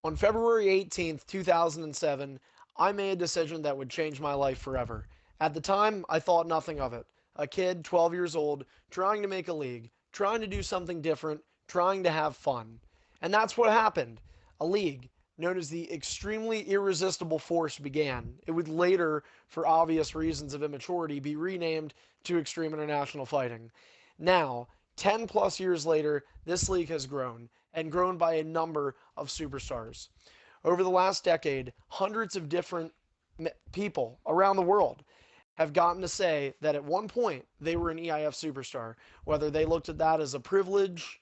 On February 18th, 2007, I made a decision that would change my life forever. At the time, I thought nothing of it. A kid, 12 years old, trying to make a league, trying to do something different, trying to have fun. And that's what happened. A league, known as the Extremely Irresistible Force, began. It would later, for obvious reasons of immaturity, be renamed to Extreme International Fighting. Now, 10 plus years later, this league has grown, and grown by a number of superstars. Over the last decade, hundreds of different people around the world have gotten to say that at one point they were an EIF superstar. Whether they looked at that as a privilege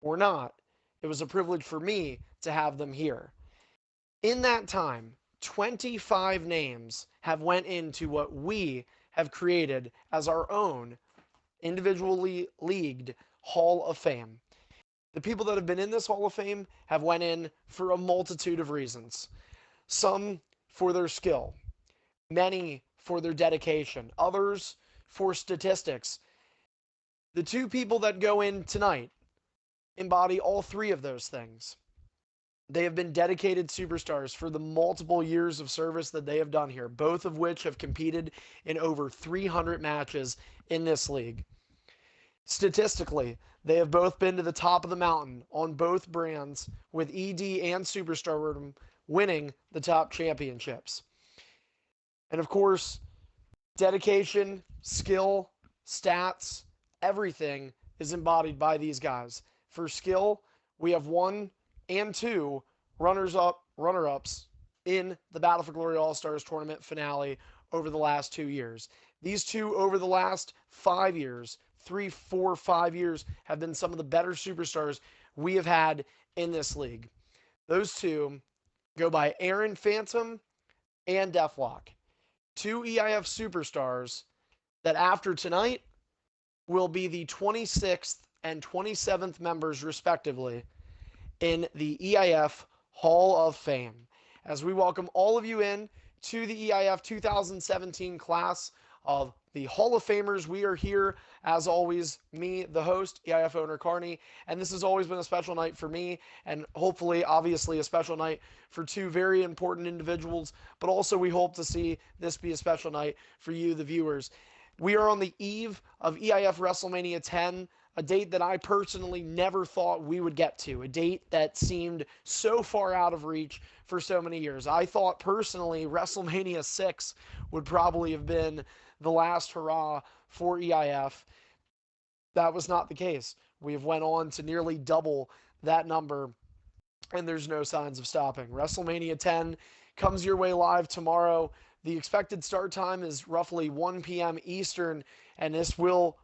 or not, it was a privilege for me to have them here. In that time, 25 names have went into what we have created as our own individually leagued Hall of Fame. The people that have been in this Hall of Fame have went in for a multitude of reasons. Some for their skill, many for their dedication, others for statistics. The two people that go in tonight embody all three of those things. They have been dedicated superstars for the multiple years of service that they have done here, both of which have competed in over 300 matches in this league. Statistically, they have both been to the top of the mountain on both brands, with ED and Superstardom winning the top championships. And of course, dedication, skill, stats, everything is embodied by these guys. For skill, we have one and two runner-ups in the Battle for Glory All-Stars tournament finale over the last 2 years. These two over the last 5 years, 3, 4, 5 years, have been some of the better superstars we have had in this league. Those two go by Aaron Phantom and Deathlock. Two EIF superstars that after tonight will be the 26th and 27th members, respectively, in the EIF Hall of Fame. As we welcome all of you in to the EIF 2017 class of the Hall of Famers. We are here, as always, me, the host, EIF owner Carney, and this has always been a special night for me, and hopefully, obviously, a special night for two very important individuals, but also we hope to see this be a special night for you, the viewers. We are on the eve of EIF WrestleMania 10, a date that I personally never thought we would get to, a date that seemed so far out of reach for so many years. I thought personally WrestleMania 6 would probably have been the last hurrah for EIF. That was not the case. We have went on to nearly double that number, and there's no signs of stopping. WrestleMania 10 comes your way live tomorrow. The expected start time is roughly 1 p.m. Eastern, and this will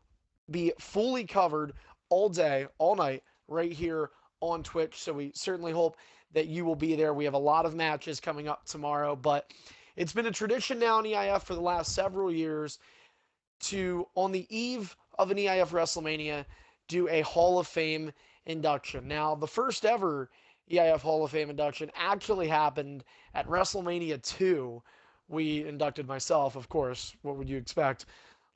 be fully covered all day, all night, right here on Twitch. So we certainly hope that you will be there. We have a lot of matches coming up tomorrow, but it's been a tradition now in EIF for the last several years to, on the eve of an EIF WrestleMania, do a Hall of Fame induction. Now, the first ever EIF Hall of Fame induction actually happened at WrestleMania 2. We inducted myself, of course. What would you expect?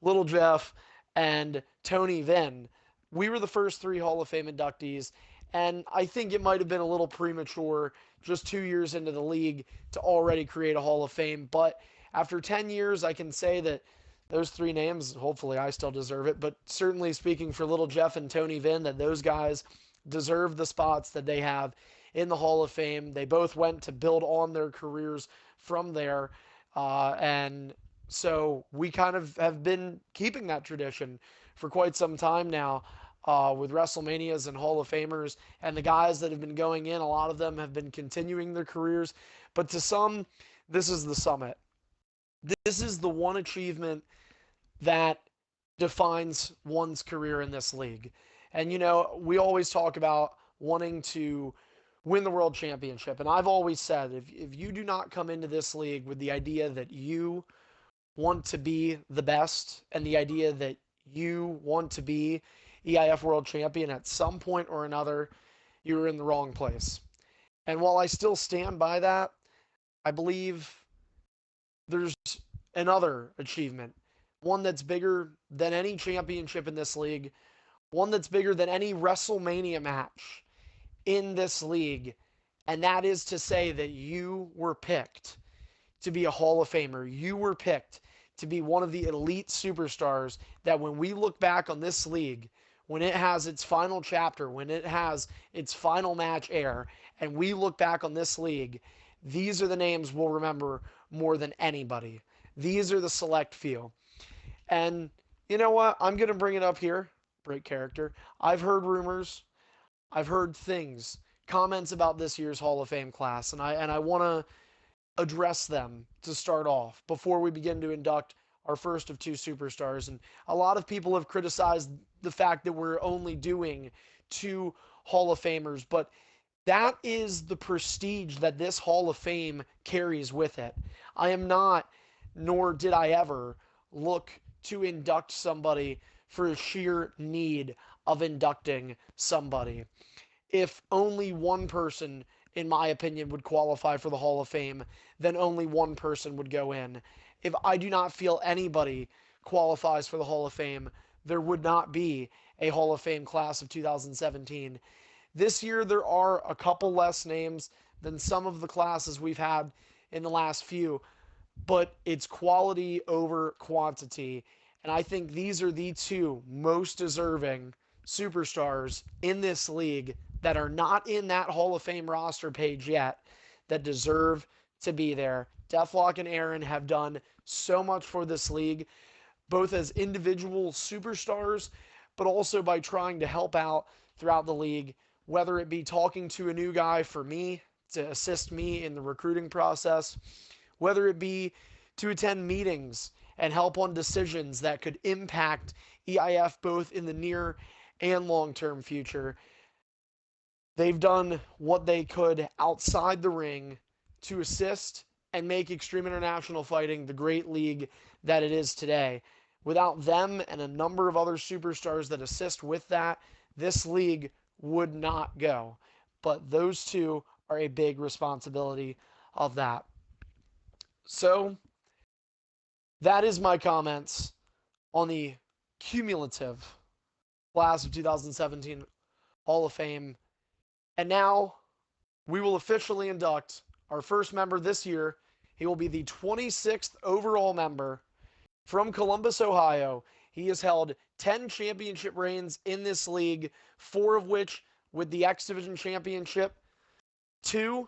Little Jeff and Tony Vinn. We were the first three Hall of Fame inductees, and I think it might have been a little premature just 2 years into the league to already create a Hall of Fame. But after 10 years, I can say that those three names, hopefully I still deserve it, but certainly speaking for Little Jeff and Tony Vinn, that those guys deserve the spots that they have in the Hall of Fame. They both went to build on their careers from there. And so we kind of have been keeping that tradition for quite some time now with WrestleManias and Hall of Famers. And the guys that have been going in, a lot of them have been continuing their careers. But to some, this is the summit. This is the one achievement that defines one's career in this league. And, you know, we always talk about wanting to win the world championship. And I've always said, if you do not come into this league with the idea that you want to be the best and the idea that you want to be EIF world champion at some point or another, you're in the wrong place. And while I still stand by that, I believe there's another achievement, one that's bigger than any championship in this league, one that's bigger than any WrestleMania match in this league, And that is to say that you were picked to be a Hall of Famer. You were picked to be one of the elite superstars that when we look back on this league, when it has its final chapter, when it has its final match air, and we look back on this league, these are the names we'll remember more than anybody. These are the select few. And you know what? I'm going to bring it up here. Break character. I've heard rumors. I've heard things, comments about this year's Hall of Fame class, and I want to address them to start off before we begin to induct our first of two superstars. And a lot of people have criticized the fact that we're only doing two Hall of Famers, but that is the prestige that this Hall of Fame carries with it. I am not, nor did I ever, look to induct somebody for a sheer need of inducting somebody. If only one person, in my opinion, would qualify for the Hall of Fame, then only one person would go in. If I do not feel anybody qualifies for the Hall of Fame, there would not be a Hall of Fame class of 2017. This year, there are a couple less names than some of the classes we've had in the last few, but it's quality over quantity. And I think these are the two most deserving superstars in this league that are not in that Hall of Fame roster page yet that deserve to be there. Deathlock and Aaron have done so much for this league, both as individual superstars, but also by trying to help out throughout the league, whether it be talking to a new guy for me to assist me in the recruiting process, whether it be to attend meetings and help on decisions that could impact EIF both in the near and long term future. They've done what they could outside the ring to assist and make Extreme International Fighting the great league that it is today. Without them and a number of other superstars that assist with that, this league would not go. But those two are a big responsibility of that. So, that is my comments on the cumulative class of 2017 Hall of Fame. And now we will officially induct our first member this year. He will be the 26th overall member from Columbus, Ohio. He has held 10 championship reigns in this league, 4 of which with the X Division Championship, 2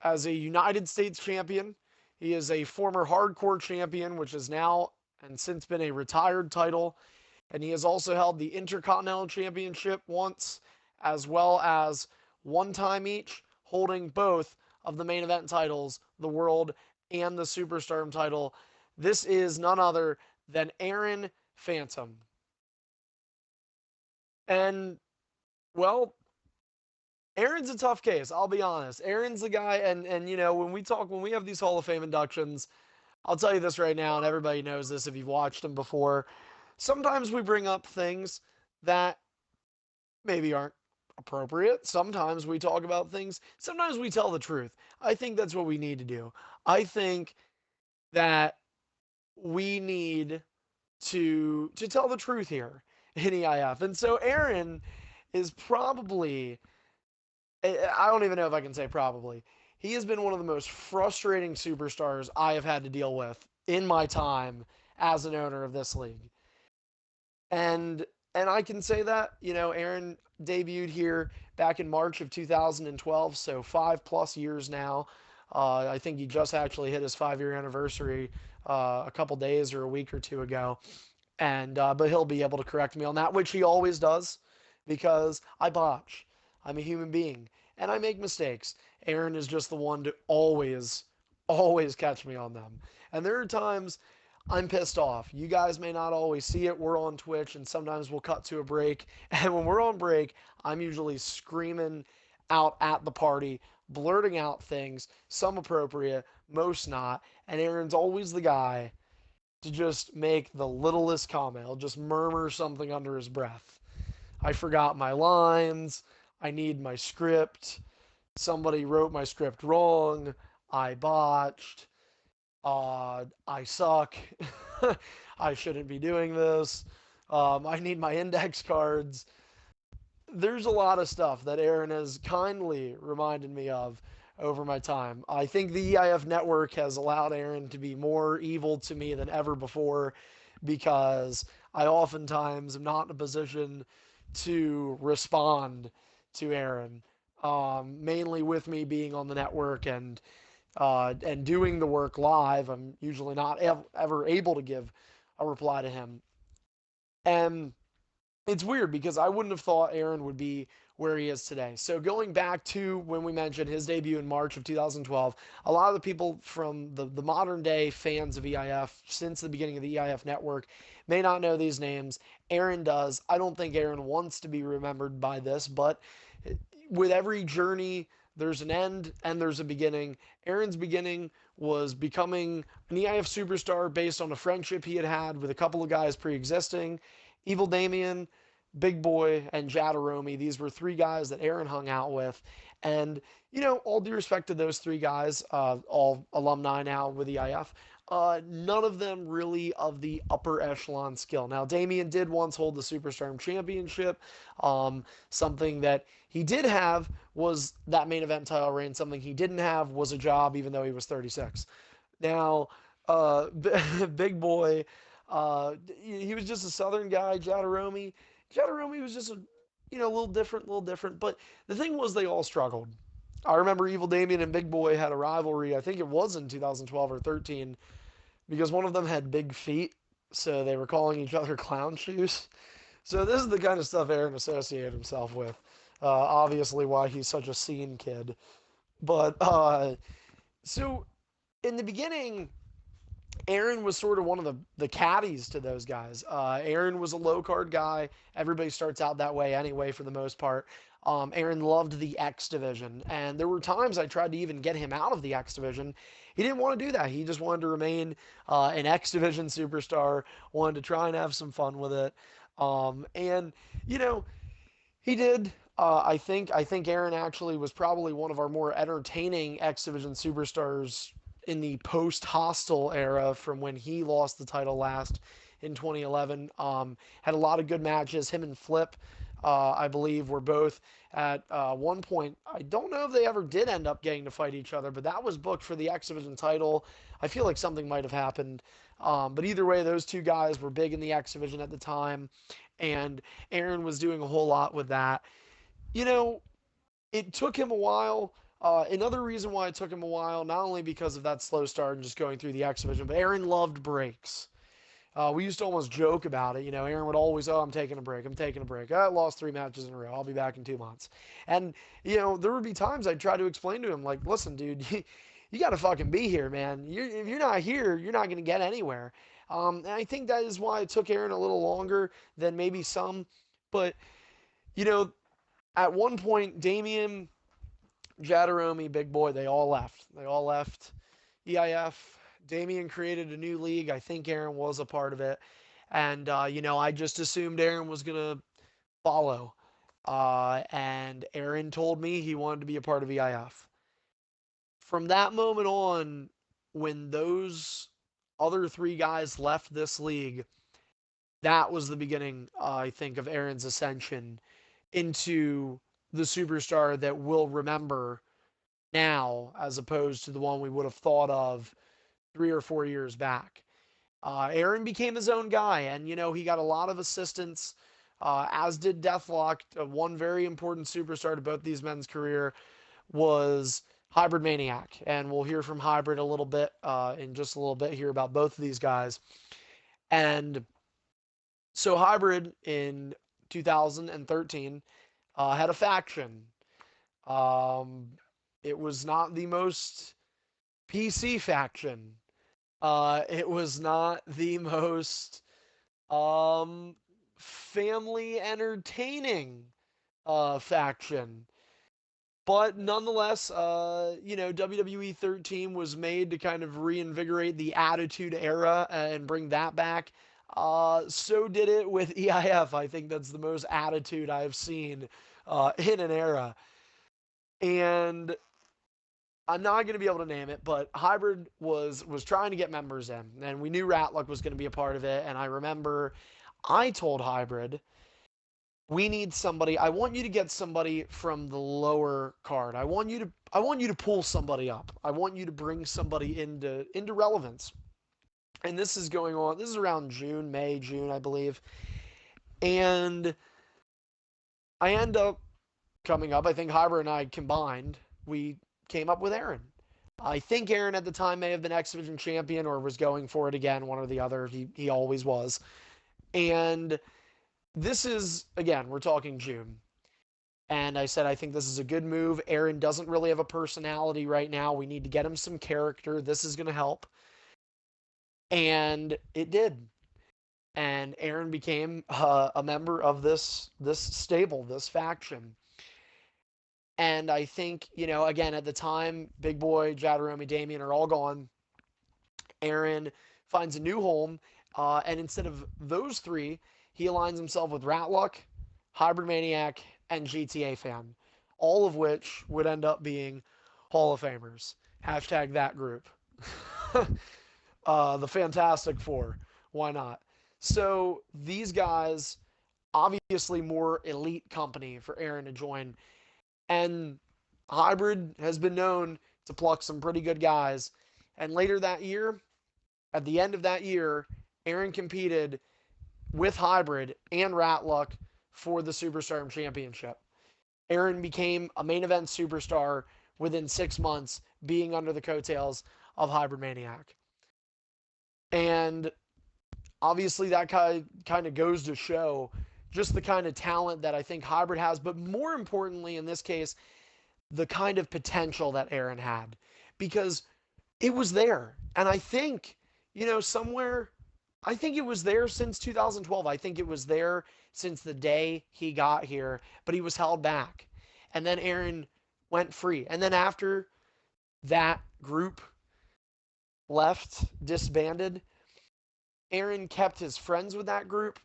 as a United States champion. He is a former hardcore champion, which is now and since been a retired title. And he has also held the Intercontinental Championship once, as well as one time each, holding both of the main event titles, the World and the Superstardom title. This is none other than Aaron Phantom. And, well, Aaron's a tough case, I'll be honest. Aaron's the guy, and you know, when we have these Hall of Fame inductions, I'll tell you this right now, and everybody knows this if you've watched them before. Sometimes we bring up things that maybe aren't appropriate. Sometimes we talk about things. Sometimes we tell the truth. I think that's what we need to do. I think that we need to tell the truth here in EIF. And so Aaron is probably, I don't even know if I can say probably. He has been one of the most frustrating superstars I have had to deal with in my time as an owner of this league. And I can say that, you know, Aaron debuted here back in March of 2012, so 5+ years now. I think he just actually hit his 5-year anniversary a couple days or a week or two ago. And but he'll be able to correct me on that, which he always does, because I botch. I'm a human being and I make mistakes. Aaron is just the one to always catch me on them. And there are times I'm pissed off. You guys may not always see it. We're on Twitch and sometimes we'll cut to a break. And when we're on break, I'm usually screaming out at the party, blurting out things, some appropriate, most not. And Aaron's always the guy to just make the littlest comment. He'll just murmur something under his breath. I forgot my lines. I need my script. Somebody wrote my script wrong. I botched. I suck. I shouldn't be doing this. I need my index cards. There's a lot of stuff that Aaron has kindly reminded me of over my time. I think the EIF network has allowed Aaron to be more evil to me than ever before because I oftentimes am not in a position to respond to Aaron. Mainly with me being on the network and doing the work live, I'm usually not ever able to give a reply to him. And it's weird because I wouldn't have thought Aaron would be where he is today. So going back to when we mentioned his debut in March of 2012, a lot of the people from the modern day fans of EIF since the beginning of the EIF network may not know these names. Aaron does. I don't think Aaron wants to be remembered by this, but with every journey, there's an end and there's a beginning. Aaron's beginning was becoming an EIF superstar based on a friendship he had had with a couple of guys pre-existing. Evil Damien, Big Boy, and Jadaromi. These were three guys that Aaron hung out with. And, all due respect to those three guys, all alumni now with EIF, none of them really of the upper echelon skill. Now, Damien did once hold the Superstar Championship. Something that he did have was that main event title reign. Something he didn't have was a job, even though he was 36. Now, Big Boy, he was just a Southern guy. Jadaromi was just a little different. But the thing was, they all struggled. I remember Evil Damien and Big Boy had a rivalry. I think it was in 2012 or 13 because one of them had big feet, so they were calling each other clown shoes. So this is the kind of stuff Aaron associated himself with. Obviously, why he's such a scene kid. But so in the beginning, Aaron was sort of one of the caddies to those guys. Aaron was a low card guy. Everybody starts out that way anyway, for the most part. Aaron loved the X division, and there were times I tried to even get him out of the X division. He didn't want to do that. He just wanted to remain an X division superstar. Wanted to try and have some fun with it. And you know, he did. I think Aaron actually was probably one of our more entertaining X Division superstars in the post Hostile era from when he lost the title last in 2011. Had a lot of good matches. Him and Flip, I believe, were both at one point. I don't know if they ever did end up getting to fight each other, but that was booked for the X Division title. I feel like something might have happened. But either way, those two guys were big in the X Division at the time, and Aaron was doing a whole lot with that. You know, it took him a while. Another reason why it took him a while, not only because of that slow start and just going through the X Division, but Aaron loved breaks. We used to almost joke about it. Aaron would always, oh, I'm taking a break. I'm taking a break. I lost 3 matches in a row. I'll be back in 2 months. And, there would be times I'd try to explain to him, like, listen, dude, you got to fucking be here, man. If you're not here, you're not going to get anywhere. And I think that is why it took Aaron a little longer than maybe some. But, you know, at one point, Damien, Jadaromi, Big Boy, they all left. They all left EIF. Damien created a new league. I think Aaron was a part of it. And, I just assumed Aaron was going to follow. And Aaron told me he wanted to be a part of EIF. From that moment on, when those other three guys left this league, that was the beginning, I think, of Aaron's ascension into the superstar that we'll remember now as opposed to the one we would have thought of 3 or 4 years back. Aaron became his own guy, and he got a lot of assistance, as did Deathlock. One very important superstar to both these men's career was Hybrid Maniac, and we'll hear from Hybrid a little bit in just a little bit here about both of these guys. And so Hybrid in 2013 had a faction. It was not the most PC faction. It was not the most family entertaining faction. But nonetheless, WWE 13 was made to kind of reinvigorate the Attitude Era and bring that back. So did it with EIF. I think that's the most attitude I've seen in an era. And I'm not going to be able to name it, but Hybrid was trying to get members in, and we knew Ratluck was going to be a part of it. And I remember I told Hybrid we need somebody. I want you to get somebody from the lower card. I want you to pull somebody up. I want you to bring somebody into relevance. And this is going on. This is around June, May, June, I believe. And I end up coming up. I think Hyber and I combined, we came up with Aaron. I think Aaron at the time may have been X Division champion or was going for it again, one or the other. He always was. And this is, again, we're talking June. And I said, I think this is a good move. Aaron doesn't really have a personality right now. We need to get him some character. This is going to help. And it did. And Aaron became a member of this stable, this faction. And I think, again, at the time, Big Boy, Jadaromi, Damien are all gone. Aaron finds a new home. And instead of those three, he aligns himself with Ratluck, Hybrid Maniac, and GTA Fan, all of which would end up being Hall of Famers. Hashtag that group. The Fantastic Four. Why not? So these guys, obviously more elite company for Aaron to join. And Hybrid has been known to pluck some pretty good guys. And later that year, at the end of that year, Aaron competed with Hybrid and Ratluck for the Superstar Championship. Aaron became a main event superstar within 6 months, being under the coattails of Hybrid Maniac. And obviously, that kind of goes to show just the kind of talent that I think Hybrid has, but more importantly, in this case, the kind of potential that Aaron had. Because it was there. And I think, somewhere, I think it was there since 2012. I think it was there since the day he got here, but he was held back. And then Aaron went free. And then after that group left, disbanded, Aaron kept his friends with that group.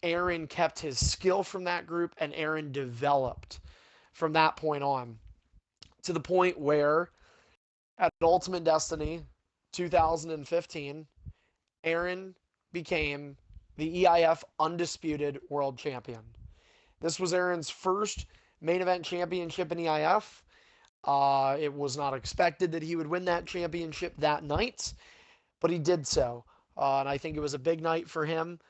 Aaron kept his skill from that group, and Aaron developed from that point on to the point where at Ultimate Destiny 2015, Aaron became the EIF Undisputed World Champion. This was Aaron's first main event championship in EIF. It was not expected that he would win that championship that night, but he did so. And I think it was a big night for him.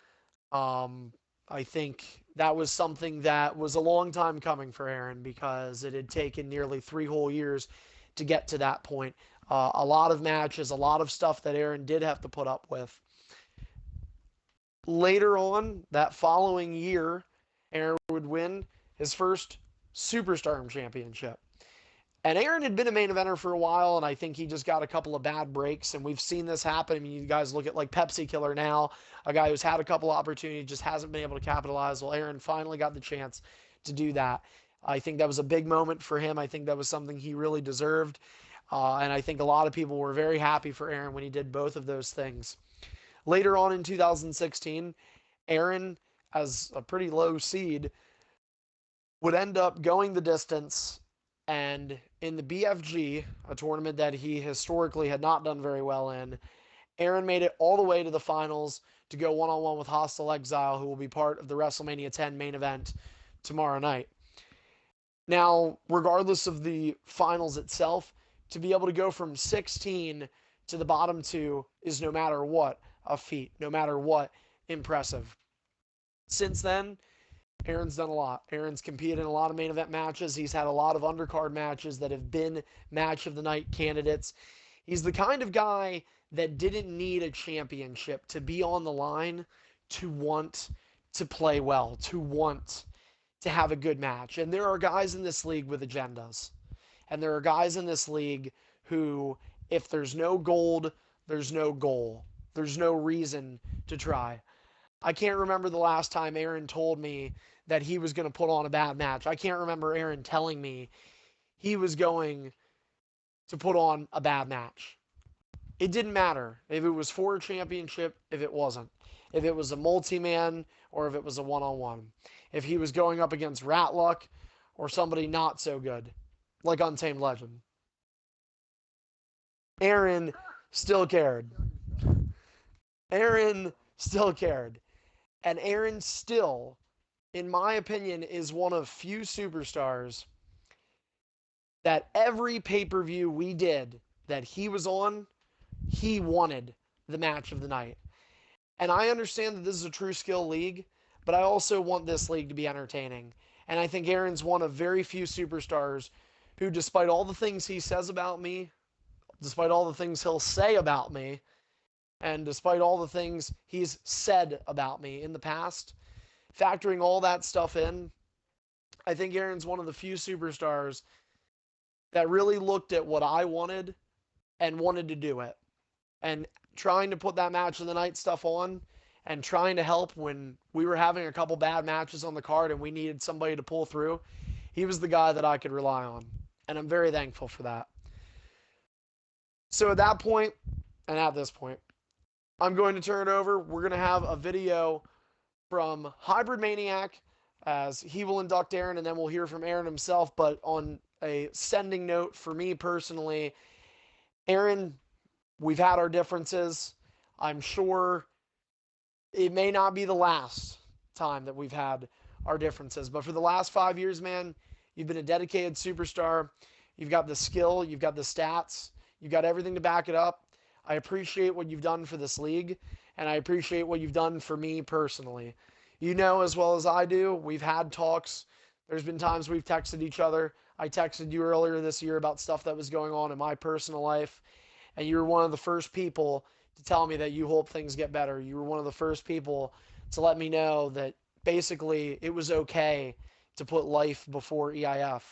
I think that was something that was a long time coming for Aaron because it had taken nearly 3 whole years to get to that point. A lot of matches, a lot of stuff that Aaron did have to put up with. Later on, that following year, Aaron would win his first Superstar Championship. And Aaron had been a main eventer for a while, and I think he just got a couple of bad breaks, and we've seen this happen. I mean, you guys look at like Pepsi Killer now, a guy who's had a couple of opportunities, just hasn't been able to capitalize. Well, Aaron finally got the chance to do that. I think that was a big moment for him. I think that was something he really deserved. And I think a lot of people were very happy for Aaron when he did both of those things. Later on in 2016, Aaron, as a pretty low seed, would end up going the distance. And in the BFG, a tournament that he historically had not done very well in, Aaron made it all the way to the finals to go one-on-one with Hostile Exile, who will be part of the WrestleMania 10 main event tomorrow night. Now, regardless of the finals itself, to be able to go from 16 to the bottom two is no matter what a feat, no matter what impressive. Since then, Aaron's done a lot. Aaron's competed in a lot of main event matches. He's had a lot of undercard matches that have been match of the night candidates. He's the kind of guy that didn't need a championship to be on the line to want to play well, to want to have a good match. And there are guys in this league with agendas. And there are guys in this league who, if there's no gold, there's no goal. There's no reason to try. I can't remember the last time Aaron told me that he was going to put on a bad match. I can't remember Aaron telling me he was going to put on a bad match. It didn't matter if it was for a championship, if it wasn't. If it was a multi-man or if it was a one-on-one. If he was going up against Ratluck or somebody not so good, like Untamed Legend. Aaron still cared. Aaron still cared. And Aaron still in my opinion, is one of few superstars that every pay-per-view we did that he was on, he wanted the match of the night. And I understand that this is a true skill league, but I also want this league to be entertaining. And I think Aaron's one of very few superstars who, despite all the things he says about me, despite all the things he'll say about me, and despite all the things he's said about me in the past, factoring all that stuff in, I think Aaron's one of the few superstars that really looked at what I wanted and wanted to do it. And trying to put that match of the night stuff on and trying to help when we were having a couple bad matches on the card and we needed somebody to pull through, he was the guy that I could rely on. And I'm very thankful for that. So at that point, and at this point, I'm going to turn it over. We're going to have a video from Hybrid Maniac as he will induct Aaron, and then we'll hear from Aaron himself. But on a sending note for me personally, Aaron, we've had our differences. I'm sure it may not be the last time that we've had our differences. But for the last 5 years, man, you've been a dedicated superstar. You've got the skill. You've got the stats. You've got everything to back it up. I appreciate what you've done for this league, and I appreciate what you've done for me personally. You know as well as I do, we've had talks. There's been times we've texted each other. I texted you earlier this year about stuff that was going on in my personal life, and you were one of the first people to tell me that you hope things get better. You were one of the first people to let me know that basically it was okay to put life before EIF.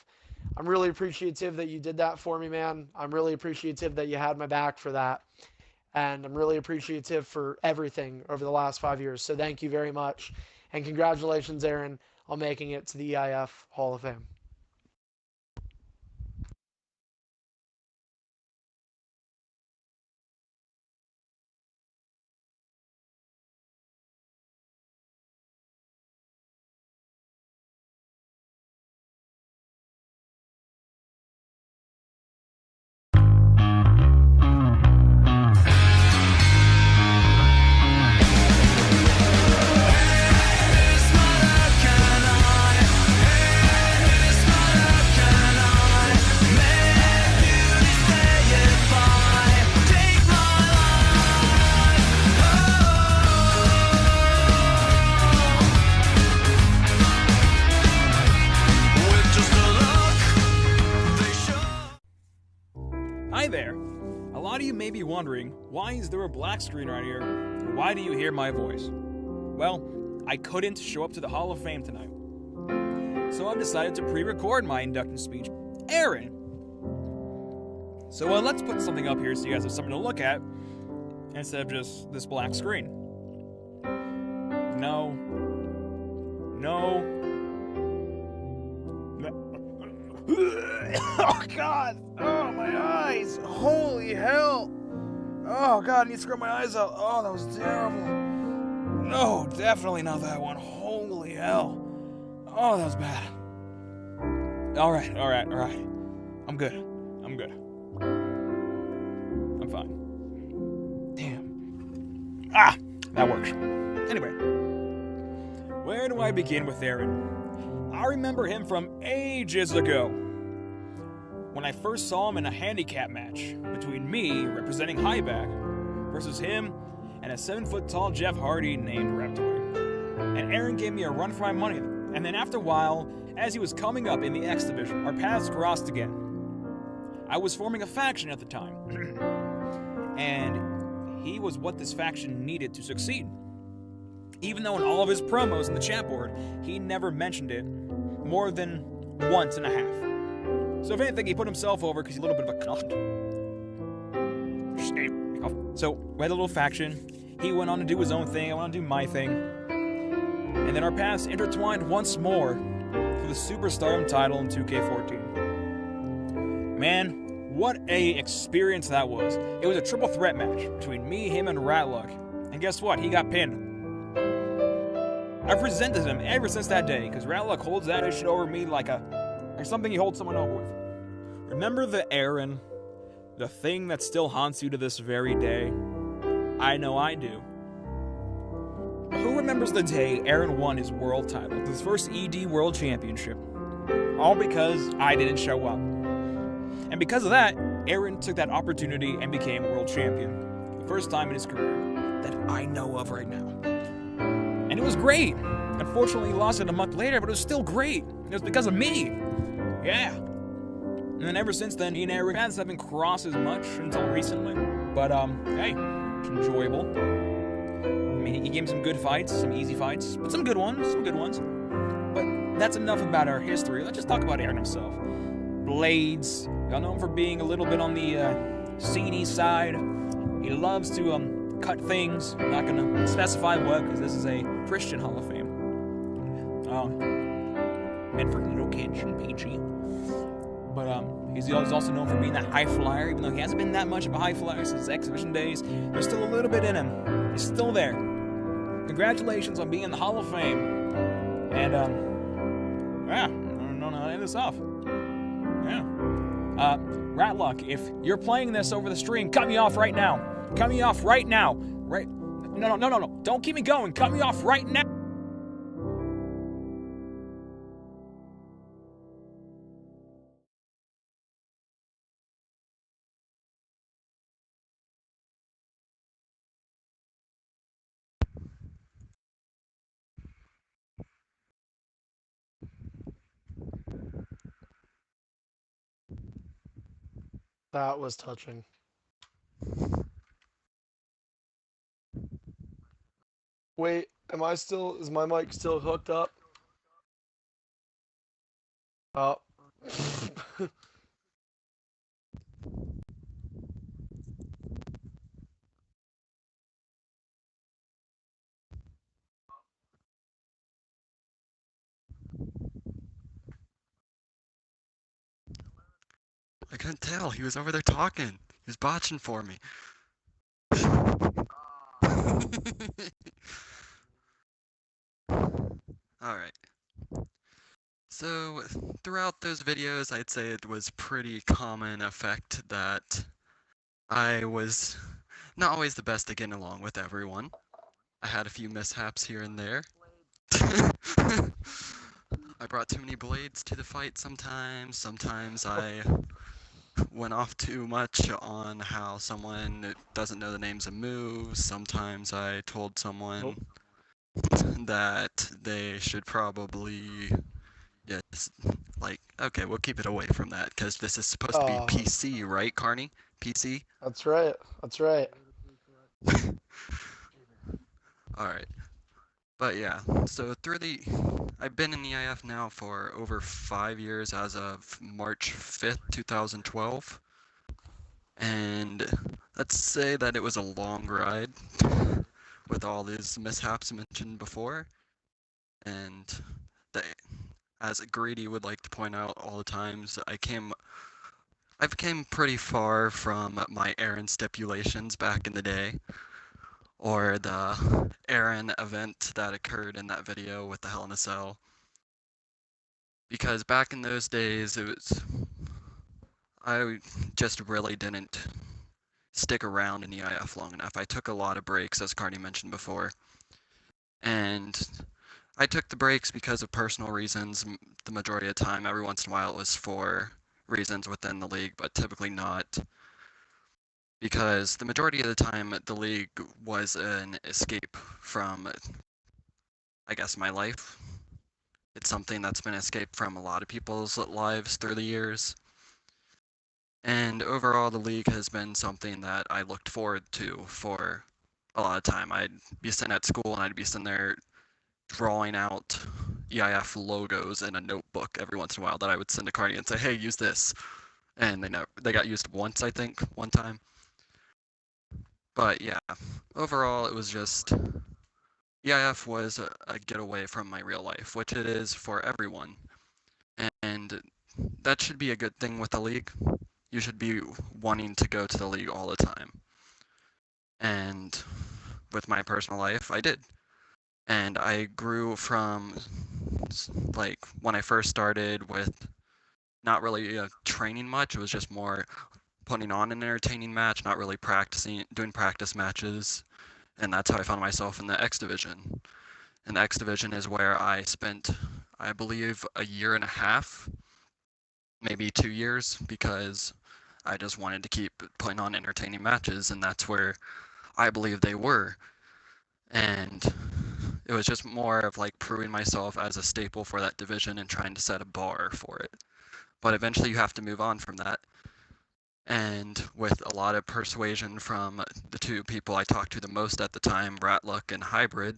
I'm really appreciative that you did that for me, man. I'm really appreciative that you had my back for that. And I'm really appreciative for everything over the last 5 years. So thank you very much. And congratulations, Aaron, on making it to the EIF Hall of Fame. Hi there! A lot of you may be wondering, why is there a black screen right here? Why do you hear my voice? Well, I couldn't show up to the Hall of Fame tonight. So I've decided to pre-record my induction speech. Aaron! So let's put something up here so you guys have something to look at, instead of just this black screen. No. Oh god! Oh, my eyes! Holy hell! Oh god, I need to scrub my eyes out. Oh, that was terrible. No, definitely not that one. Holy hell. Oh, that was bad. Alright. I'm good. I'm fine. Damn. Ah! That works. Anyway. Where do I begin with Aaron? I remember him from ages ago, when I first saw him in a handicap match between me, representing Highback, versus him and a 7-foot-tall Jeff Hardy named Reptoid. And Aaron gave me a run for my money, and then after a while, as he was coming up in the X Division, our paths crossed again. I was forming a faction at the time, and he was what this faction needed to succeed. Even though in all of his promos in the chat board, he never mentioned it more than once and a half. So if anything, he put himself over because he's a little bit of a cunt. So we had a little faction. He went on to do his own thing. I went on to do my thing. And then our paths intertwined once more for the Superstardom title in 2K14. Man, what a experience that was. It was a triple threat match between me, him, and Ratluck. And guess what? He got pinned. I've resented him ever since that day, because Ratluck holds that shit over me like something you hold someone over with. Remember the Aaron? The thing that still haunts you to this very day? I know I do. Who remembers the day Aaron won his world title, his first ED World Championship. All because I didn't show up. And because of that, Aaron took that opportunity and became world champion. The first time in his career that I know of right now. And it was great. Unfortunately, he lost it a month later, but it was still great. It was because of me. Yeah. And then ever since then, he and Aaron haven't crossed as much until recently. But, hey, it's enjoyable. I mean, he gave me some good fights, some easy fights, but some good ones. But that's enough about our history. Let's just talk about Aaron himself. Blades. Y'all know him for being a little bit on the seedy side. He loves to cut things. I'm not gonna specify what, because this is a Christian Hall of Fame. Meant for little kids and PG. But he's also known for being that high flyer, even though he hasn't been that much of a high flyer since his exhibition days. There's still a little bit in him. He's still there. Congratulations on being in the Hall of Fame. And yeah, I don't know how to end this off. Yeah. Ratluck, if you're playing this over the stream, cut me off right now. Cut me off right now. Right? No. Don't keep me going. Cut me off right now. That was touching. Wait, is my mic still hooked up? Oh. I couldn't tell. He was over there talking. He was botching for me. Alright. So, throughout those videos, I'd say it was pretty common effect that I was not always the best at getting along with everyone. I had a few mishaps here and there. I brought too many blades to the fight sometimes. Sometimes I went off too much on how someone doesn't know the names of moves. Sometimes I told someone that they should probably, yes, like, okay, we'll keep it away from that because this is supposed to be PC, right, Carney? PC? That's right. That's right. Alright. But yeah, so I've been in EIF now for over 5 years as of March 5th, 2012. And let's say that it was a long ride with all these mishaps mentioned before. And they, as Greedy would like to point out all the times, I became pretty far from my Aaron stipulations back in the day, or the Aaron event that occurred in that video with the Hell in a Cell. Because back in those days, I just really didn't stick around in EIF long enough. I took a lot of breaks, as Carney mentioned before. And I took the breaks because of personal reasons. The majority of the time, every once in a while, it was for reasons within the league, but typically not. Because the majority of the time, the league was an escape from, I guess, my life. It's something that's been escaped from a lot of people's lives through the years. And overall, the league has been something that I looked forward to for a lot of time. I'd be sitting at school and I'd be sitting there drawing out EIF logos in a notebook every once in a while that I would send to Carney and say, hey, use this. And they got used once, I think, one time. But yeah, overall, it was just EIF was a getaway from my real life, which it is for everyone. And that should be a good thing with the league. You should be wanting to go to the league all the time. And with my personal life, I did. And I grew from, like, when I first started with not really training much, it was just more putting on an entertaining match, not really practicing, doing practice matches. And that's how I found myself in the X division. And the X Division is where I spent, I believe, a year and a half, maybe 2 years, because I just wanted to keep putting on entertaining matches, and that's where I believe they were. And it was just more of like proving myself as a staple for that division and trying to set a bar for it. But eventually you have to move on from that. And with a lot of persuasion from the two people I talked to the most at the time, Ratluck and Hybrid,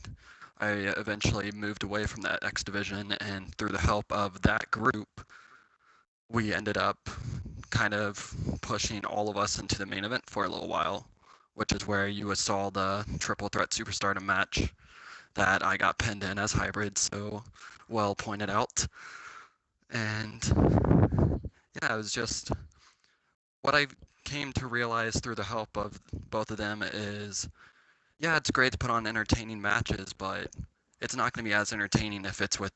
I eventually moved away from that X Division, and through the help of that group, we ended up kind of pushing all of us into the main event for a little while, which is where you saw the Triple Threat Superstardom match that I got pinned in as Hybrid, so well pointed out. And yeah, it was just what I came to realize through the help of both of them is, yeah, it's great to put on entertaining matches, but it's not going to be as entertaining if it's with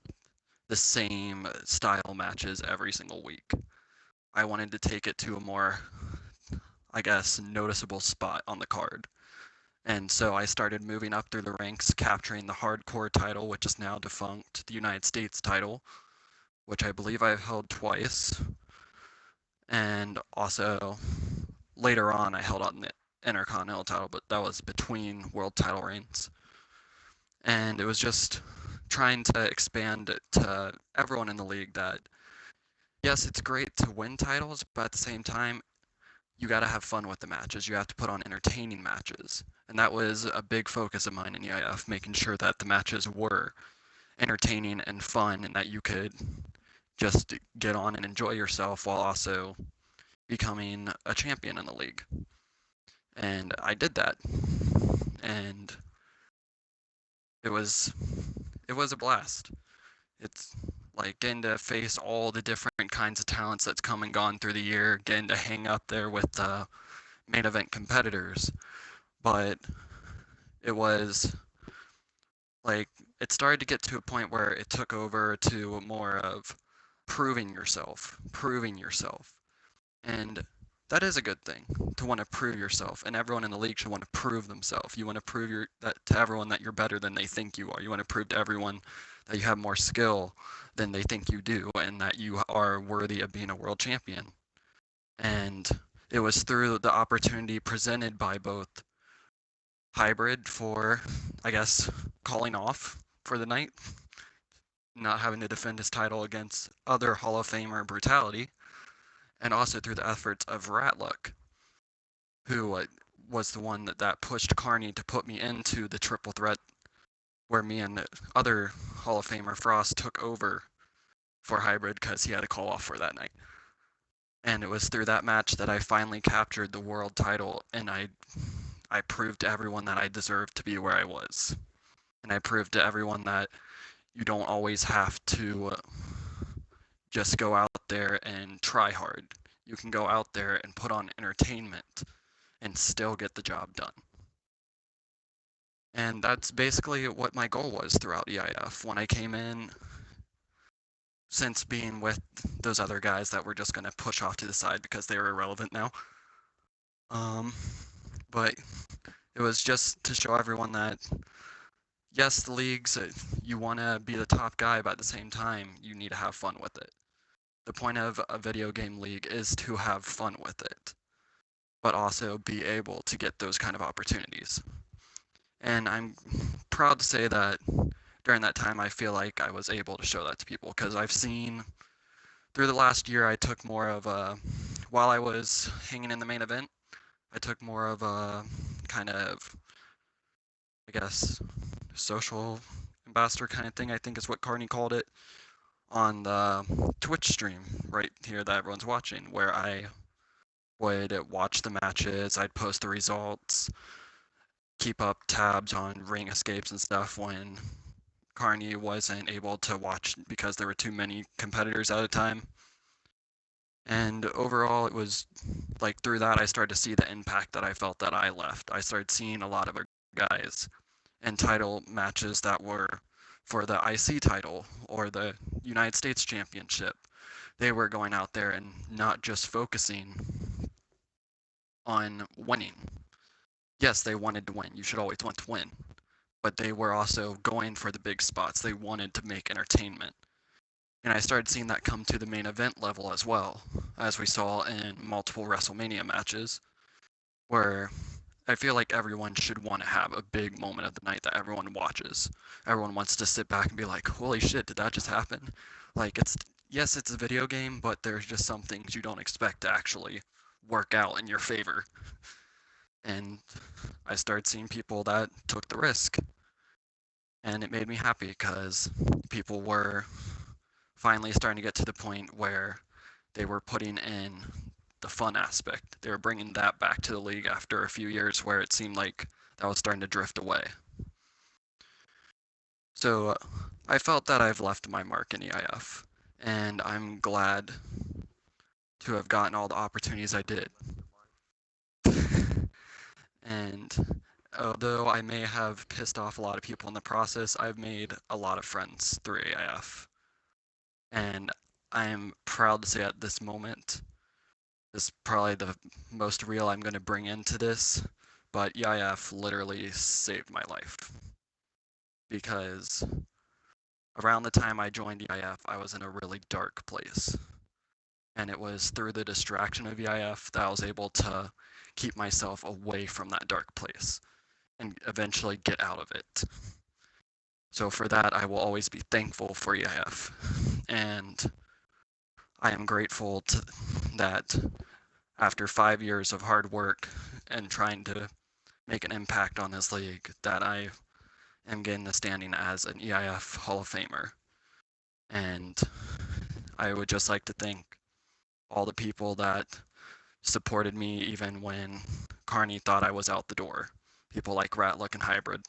the same style matches every single week. I wanted to take it to a more, I guess, noticeable spot on the card. And so I started moving up through the ranks, capturing the hardcore title, which is now defunct, the United States title, which I believe I've held twice. And also, later on, I held on the Intercontinental title, but that was between world title reigns. And it was just trying to expand it to everyone in the league that, yes, it's great to win titles, but at the same time, you got to have fun with the matches. You have to put on entertaining matches. And that was a big focus of mine in EIF, making sure that the matches were entertaining and fun and that you could just get on and enjoy yourself while also becoming a champion in the league. And I did that. And it was a blast. It's like getting to face all the different kinds of talents that's come and gone through the year, getting to hang up there with the main event competitors. But it was like it started to get to a point where it took over to more of proving yourself, proving yourself. And that is a good thing to want to prove yourself, and everyone in the league should want to prove themselves. You want to prove that to everyone that you're better than they think you are. You want to prove to everyone that you have more skill than they think you do, and that you are worthy of being a world champion. And it was through the opportunity presented by both Hybrid for, I guess, calling off for the night, not having to defend his title against other Hall of Famer Brutality, and also through the efforts of Ratluck, who was the one that pushed Carney to put me into the triple threat, where me and the other Hall of Famer Frost took over for Hybrid because he had a call off for that night. And it was through that match that I finally captured the world title, and I proved to everyone that I deserved to be where I was. And I proved to everyone that you don't always have to just go out there and try hard. You can go out there and put on entertainment and still get the job done. And that's basically what my goal was throughout EIF. When I came in, since being with those other guys that were just going to push off to the side because they were irrelevant now. But it was just to show everyone that, yes, the leagues, you want to be the top guy, but at the same time, you need to have fun with it. The point of a video game league is to have fun with it, but also be able to get those kind of opportunities. And I'm proud to say that during that time, I feel like I was able to show that to people, because I've seen through the last year, I took more of a, while I was hanging in the main event, I took more of a kind of, I guess, social ambassador kind of thing, I think is what Carney called it, on the Twitch stream right here that everyone's watching, where I would watch the matches, I'd post the results, keep up tabs on ring escapes and stuff when Carney wasn't able to watch because there were too many competitors at a time. And overall, it was like through that I started to see the impact that I felt that I left. I started seeing a lot of guys in title matches that were for the IC title or the United States Championship. They were going out there and not just focusing on winning. Yes, they wanted to win. You should always want to win. but they were also going for the big spots. They wanted to make entertainment. And I started seeing that come to the main event level as well, as we saw in multiple WrestleMania matches, where I feel like everyone should want to have a big moment of the night that everyone watches. Everyone wants to sit back and be like, holy shit, did that just happen? Like, yes, it's a video game, but there's just some things you don't expect to actually work out in your favor. And I started seeing people that took the risk. And it made me happy because people were finally starting to get to the point where they were putting in the fun aspect. They were bringing that back to the league after a few years where it seemed like that was starting to drift away. So I felt that I've left my mark in EIF, and I'm glad to have gotten all the opportunities I did. And although I may have pissed off a lot of people in the process, I've made a lot of friends through EIF. And I'm proud to say at this moment, this is probably the most real I'm going to bring into this, but EIF literally saved my life. Because around the time I joined EIF, I was in a really dark place. And it was through the distraction of EIF that I was able to keep myself away from that dark place and eventually get out of it. So for that, I will always be thankful for EIF. And I am grateful to that after 5 years of hard work and trying to make an impact on this league, that I am getting the standing as an EIF Hall of Famer. And I would just like to thank all the people that supported me even when Carney thought I was out the door. People like Ratlick and Hybrid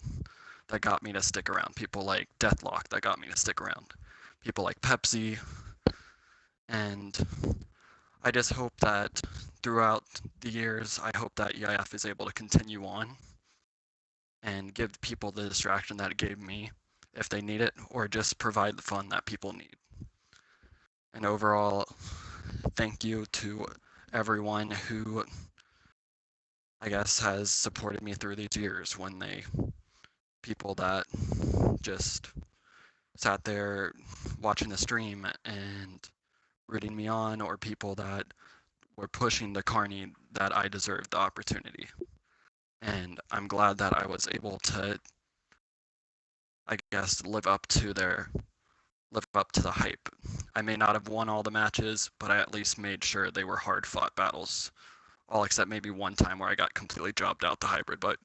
that got me to stick around. People like Deathlock that got me to stick around. People like Pepsi. And I just hope that throughout the years, I hope that EIF is able to continue on and give people the distraction that it gave me if they need it, or just provide the fun that people need. And overall, thank you to everyone who, I guess, has supported me through these years. People that just sat there watching the stream and rooting me on, or people that were pushing the Carney that I deserved the opportunity. And I'm glad that I was able to, I guess, live up to the hype. I may not have won all the matches, but I at least made sure they were hard fought battles. All except maybe one time where I got completely jobbed out the hybrid, but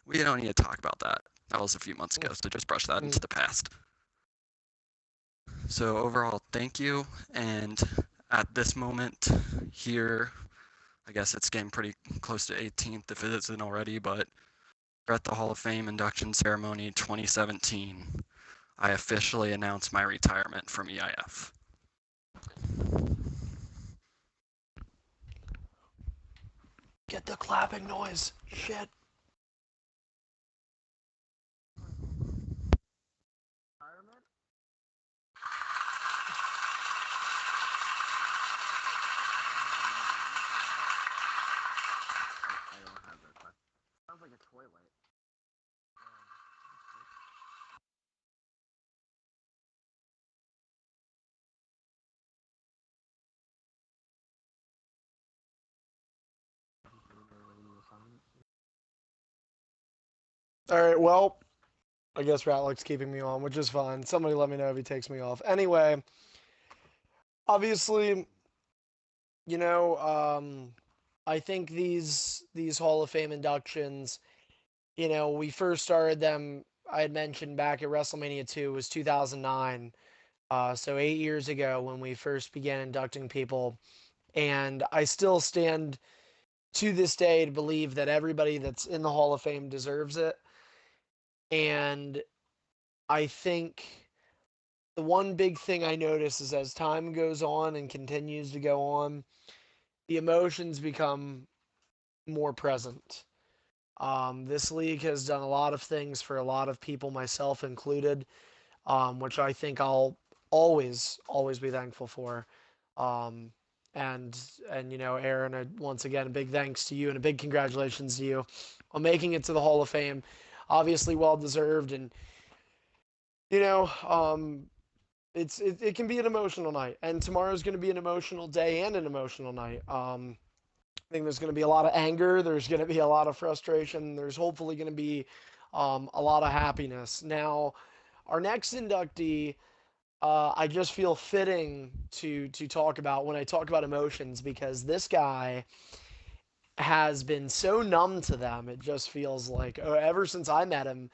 we don't need to talk about that. That was a few months ago, so just brush that into the past. So overall, thank you. And at this moment here, I guess it's getting pretty close to 18th if it isn't already, but we're at the Hall of Fame induction ceremony 2017. I officially announced my retirement from EIF. Get the clapping noise. Shit. Sounds like a toilet. All right, well, I guess Ratlick's keeping me on, which is fine. Somebody let me know if he takes me off. Anyway, obviously, you know, I think these Hall of Fame inductions, we first started them. I had mentioned back at WrestleMania 2 was 2009, so 8 years ago when we first began inducting people, and I still stand to this day to believe that everybody that's in the Hall of Fame deserves it, and I think the one big thing I notice is as time goes on and continues to go on, the emotions become more present. This league has done a lot of things for a lot of people, myself included, which I think I'll always be thankful for. Um, and Aaron, once again, a big thanks to you and a big congratulations to you on making it to the Hall of Fame. obviously well deserved. And you know, it can be an emotional night, and tomorrow's going to be an emotional day and an emotional night. I think there's going to be a lot of anger. There's going to be a lot of frustration. There's hopefully going to be a lot of happiness. Now, our next inductee, I just feel fitting to talk about when I talk about emotions because this guy has been so numb to them. It just feels like ever since I met him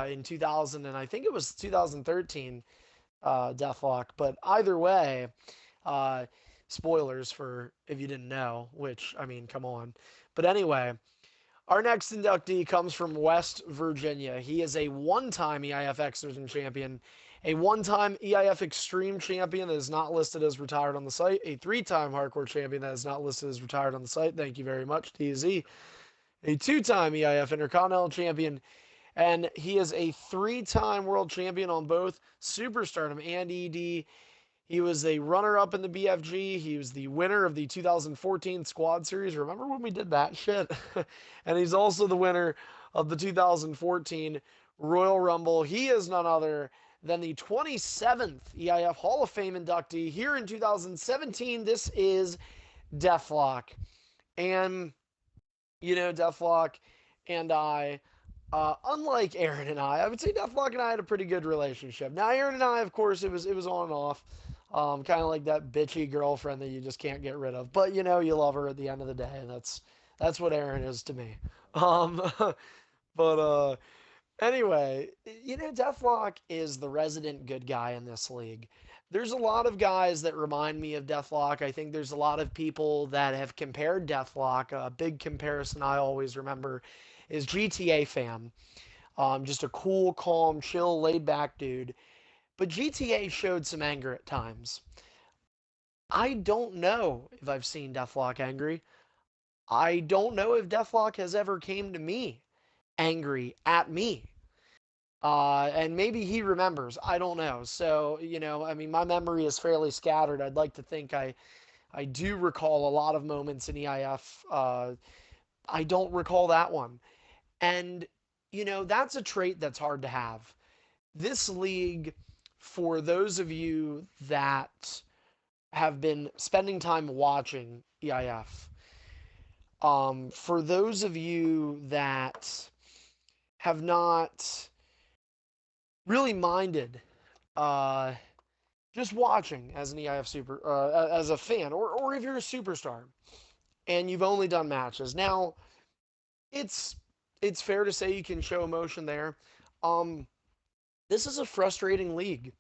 in 2000 and I think it was 2013, Deathlock. But either way, uh, spoilers for if you didn't know, which I mean, come on. But anyway, our next inductee comes from West Virginia. He is a one-time EIF Exhibition champion, a one-time EIF Extreme champion that is not listed as retired on the site, a three-time Hardcore champion that is not listed as retired on the site. Thank you very much, TZ. A two-time EIF Intercontinental champion, and he is a three-time world champion on both Superstardom and ED. He was a runner-up in the BFG. He was the winner of the 2014 Squad Series. Remember when we did that shit? And he's also the winner of the 2014 Royal Rumble. He is none other than the 27th EIF Hall of Fame inductee here in 2017. This is Deathlock. And, Deathlock and I, unlike Aaron and I would say Deathlock and I had a pretty good relationship. Now, Aaron and I, of course, it was on and off. Kind of like that bitchy girlfriend that you just can't get rid of. But you love her at the end of the day, and that's what Aaron is to me. Um, but anyway, Deathlock is the resident good guy in this league. There's a lot of guys that remind me of Deathlock. I think there's a lot of people that have compared Deathlock. A big comparison I always remember is GTA Fam. Just a cool, calm, chill, laid back dude. But GTA showed some anger at times. I don't know if I've seen Deathlock angry. I don't know if Deathlock has ever came to me angry at me. And maybe he remembers. I don't know. So, I mean, my memory is fairly scattered. I'd like to think I do recall a lot of moments in EIF. I don't recall that one. And, that's a trait that's hard to have. This league, for those of you that have been spending time watching EIF, for those of you that have not really minded uh, just watching as an EIF as a fan, or if you're a superstar and you've only done matches. Now, it's it's fair to say you can show emotion there. Um, this is a frustrating league.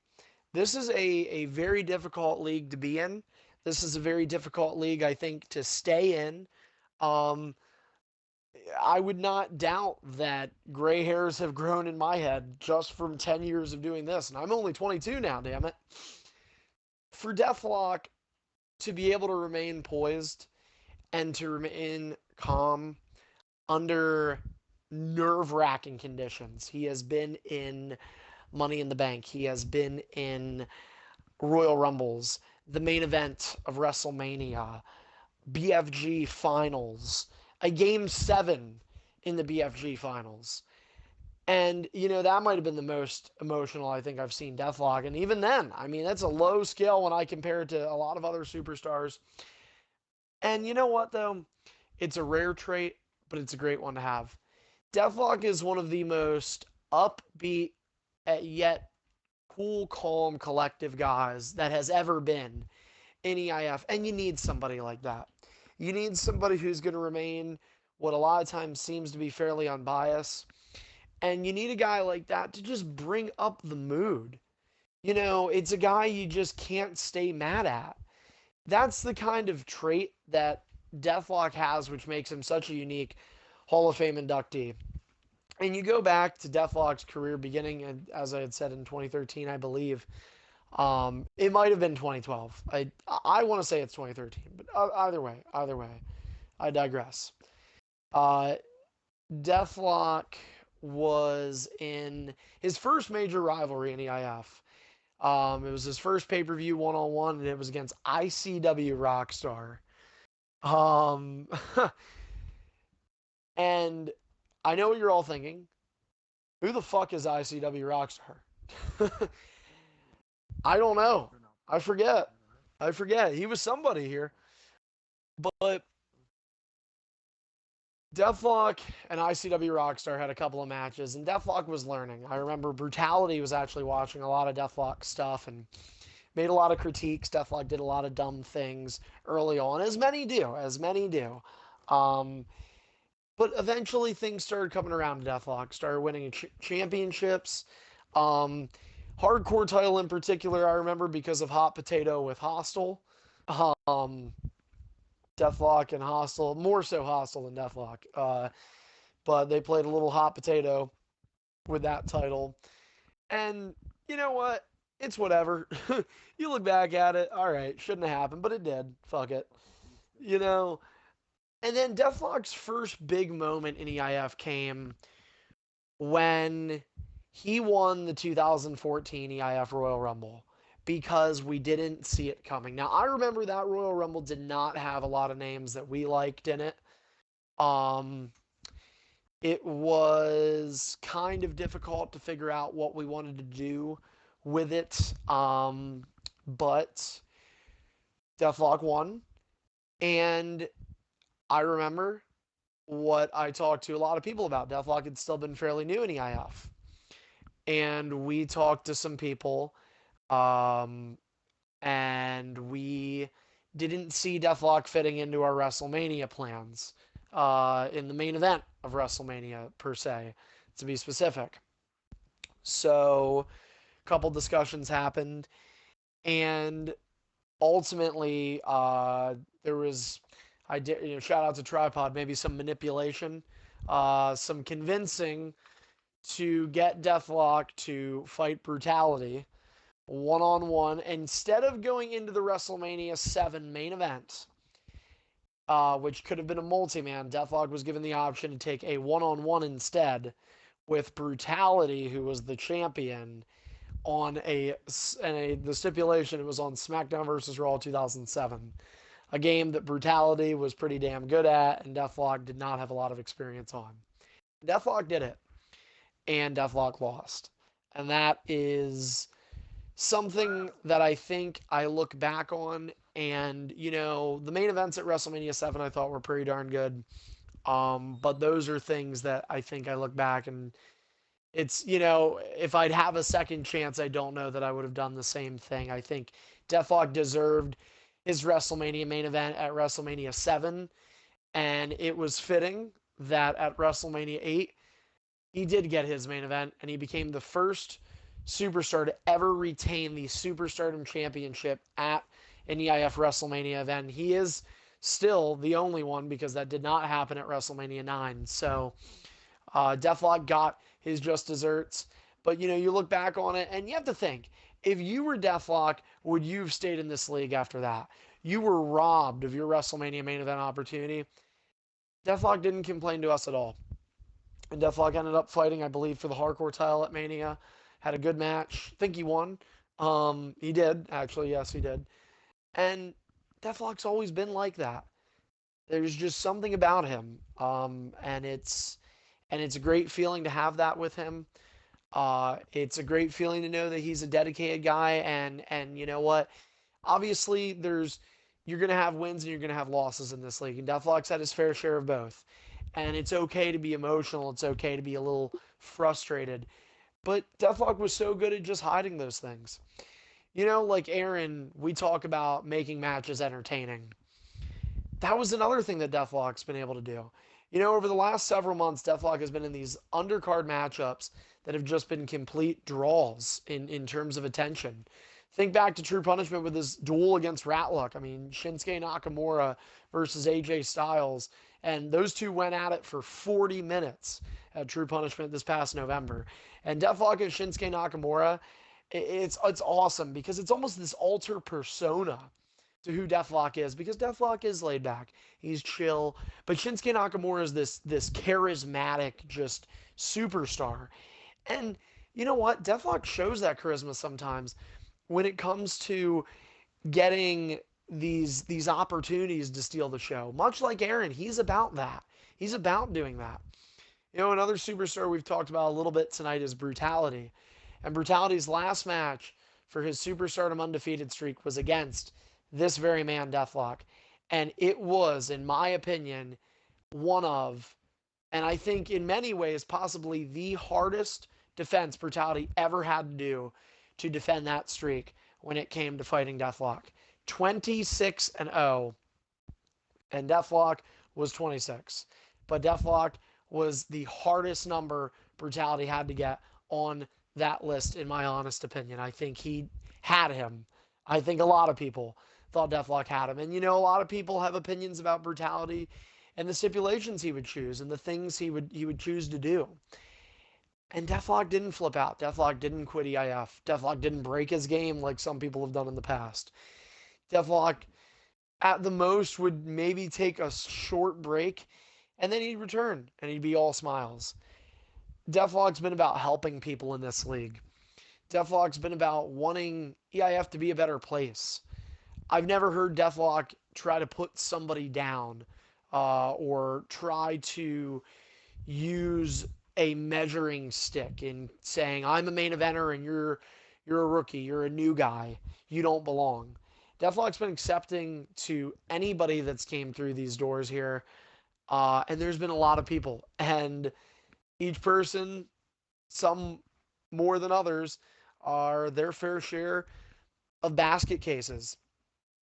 This is a very difficult league to be in. This is a very difficult league, I think, to stay in. Um, I would not doubt that gray hairs have grown in my head just from 10 years of doing this. And I'm only 22 now, damn it. For Deathlock to be able to remain poised and to remain calm under nerve wracking conditions, he has been in Money in the Bank, he has been in Royal Rumbles, the main event of WrestleMania, BFG finals, a game 7 in the BFG finals. And, that might have been the most emotional I think I've seen Deathlock. And even then, I mean, that's a low scale when I compare it to a lot of other superstars. And you know what, though? It's a rare trait, but it's a great one to have. Deathlock is one of the most upbeat, yet cool, calm, collective guys that has ever been in EIF. And you need somebody like that. You need somebody who's going to remain what a lot of times seems to be fairly unbiased. And you need a guy like that to just bring up the mood. It's a guy you just can't stay mad at. That's the kind of trait that Deathlock has, which makes him such a unique Hall of Fame inductee. And you go back to Deathlock's career beginning, as I had said, in 2013, I believe. It might have been 2012. I want to say it's 2013, but either way, I digress. Uh, Deathlock was in his first major rivalry in EIF. It was his first pay-per-view one-on-one, and it was against ICW Rockstar. Um, and I know what you're all thinking. Who the fuck is ICW Rockstar? I don't know. I forget. I forget. He was somebody here. But Deathlock and ICW Rockstar had a couple of matches, and Deathlock was learning. I remember Brutality was actually watching a lot of Deathlock stuff and made a lot of critiques. Deathlock did a lot of dumb things early on, as many do, as many do. Um, but eventually things started coming around to Deathlock, started winning championships. Um, Hardcore title in particular, I remember because of Hot Potato with Hostile. Um, Deathlock and Hostile, more so Hostile than Deathlock. But they played a little Hot Potato with that title. And you know what? It's whatever. You look back at it, all right, shouldn't have happened, but it did. Fuck it. You know? And then Deathlock's first big moment in EIF came when he won the 2014 EIF Royal Rumble because we didn't see it coming. Now, I remember that Royal Rumble did not have a lot of names that we liked in it. Um, it was kind of difficult to figure out what we wanted to do with it. But Deathlock won. And I remember what I talked to a lot of people about. Deathlock had still been fairly new in EIF. And we talked to some people, um, and we didn't see Deathlock fitting into our WrestleMania plans in the main event of WrestleMania, per se, to be specific. So, a couple discussions happened, and ultimately, there was, I did, shout out to Tripod, maybe some manipulation, some convincing to get Deathlock to fight Brutality one on one instead of going into the WrestleMania 7 main event, which could have been a multi man. Deathlock was given the option to take a one on one instead with Brutality, who was the champion, on the stipulation it was on SmackDown vs. Raw 2007. A game that Brutality was pretty damn good at, and Deathlock did not have a lot of experience on. Deathlock did it, and Deathlock lost. And that is something that I think I look back on. And, the main events at WrestleMania 7 I thought were pretty darn good. But those are things that I think I look back and it's, if I'd have a second chance, I don't know that I would have done the same thing. I think Deathlock deserved his WrestleMania main event at WrestleMania 7. And it was fitting that at WrestleMania 8, he did get his main event and he became the first superstar to ever retain the Superstardom Championship at an EIF WrestleMania event. He is still the only one because that did not happen at WrestleMania 9. So Deathlock got his just desserts. But, you look back on it and you have to think, if you were Deathlock, would you have stayed in this league after that? You were robbed of your WrestleMania main event opportunity. Deathlock didn't complain to us at all. And Deathlock ended up fighting, I believe, for the hardcore title at Mania. Had a good match. I think he won. He did, actually. Yes, he did. And Deathlock's always been like that. There's just something about him. And it's a great feeling to have that with him. It's a great feeling to know that he's a dedicated guy. And you know what? Obviously, you're going to have wins and you're going to have losses in this league. And Deathlock's had his fair share of both. And it's okay to be emotional. It's okay to be a little frustrated. But Deathlock was so good at just hiding those things. Like Aaron, we talk about making matches entertaining. That was another thing that Deathlock's been able to do. Over the last several months, Deathlock has been in these undercard matchups that have just been complete draws in terms of attention. Think back to True Punishment with his duel against Ratluck. I mean, Shinsuke Nakamura versus AJ Styles. And those two went at it for 40 minutes at True Punishment this past November. And Deathlock and Shinsuke Nakamura, it's awesome because it's almost this alter persona to who Deathlock is, because Deathlock is laid back. He's chill. But Shinsuke Nakamura is this charismatic, just superstar. And you know what? Deathlock shows that charisma sometimes when it comes to getting these opportunities to steal the show. Much like Aaron, he's about that. He's about doing that. Another superstar we've talked about a little bit tonight is Brutality. And Brutality's last match for his Superstardom undefeated streak was against this very man, Deathlock. And it was, in my opinion, one of, and I think in many ways, possibly the hardest defense Brutality ever had to do to defend that streak when it came to fighting Deathlock. 26-0, and Deathlock was 26. But Deathlock was the hardest number Brutality had to get on that list, in my honest opinion. I think he had him. I think a lot of people thought Deathlock had him. And a lot of people have opinions about Brutality and the stipulations he would choose and the things he would choose to do. And Deathlock didn't flip out. Deathlock didn't quit EIF. Deathlock didn't break his game like some people have done in the past. Deathlock, at the most, would maybe take a short break, and then he'd return, and he'd be all smiles. Deathlock's been about helping people in this league. Deathlock's been about wanting EIF to be a better place. I've never heard Deathlock try to put somebody down or try to use a measuring stick in saying, I'm a main eventer and you're a rookie, you're a new guy, you don't belong. Deathlock's been accepting to anybody that's came through these doors here, and there's been a lot of people, and each person, some more than others, are their fair share of basket cases.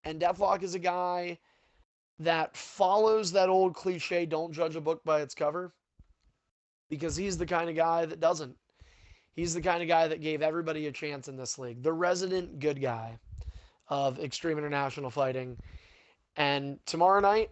And Deathlock is a guy that follows that old cliche, don't judge a book by its cover, because he's the kind of guy that doesn't. He's the kind of guy that gave everybody a chance in this league. The resident good guy of Extreme International Fighting. And tomorrow night,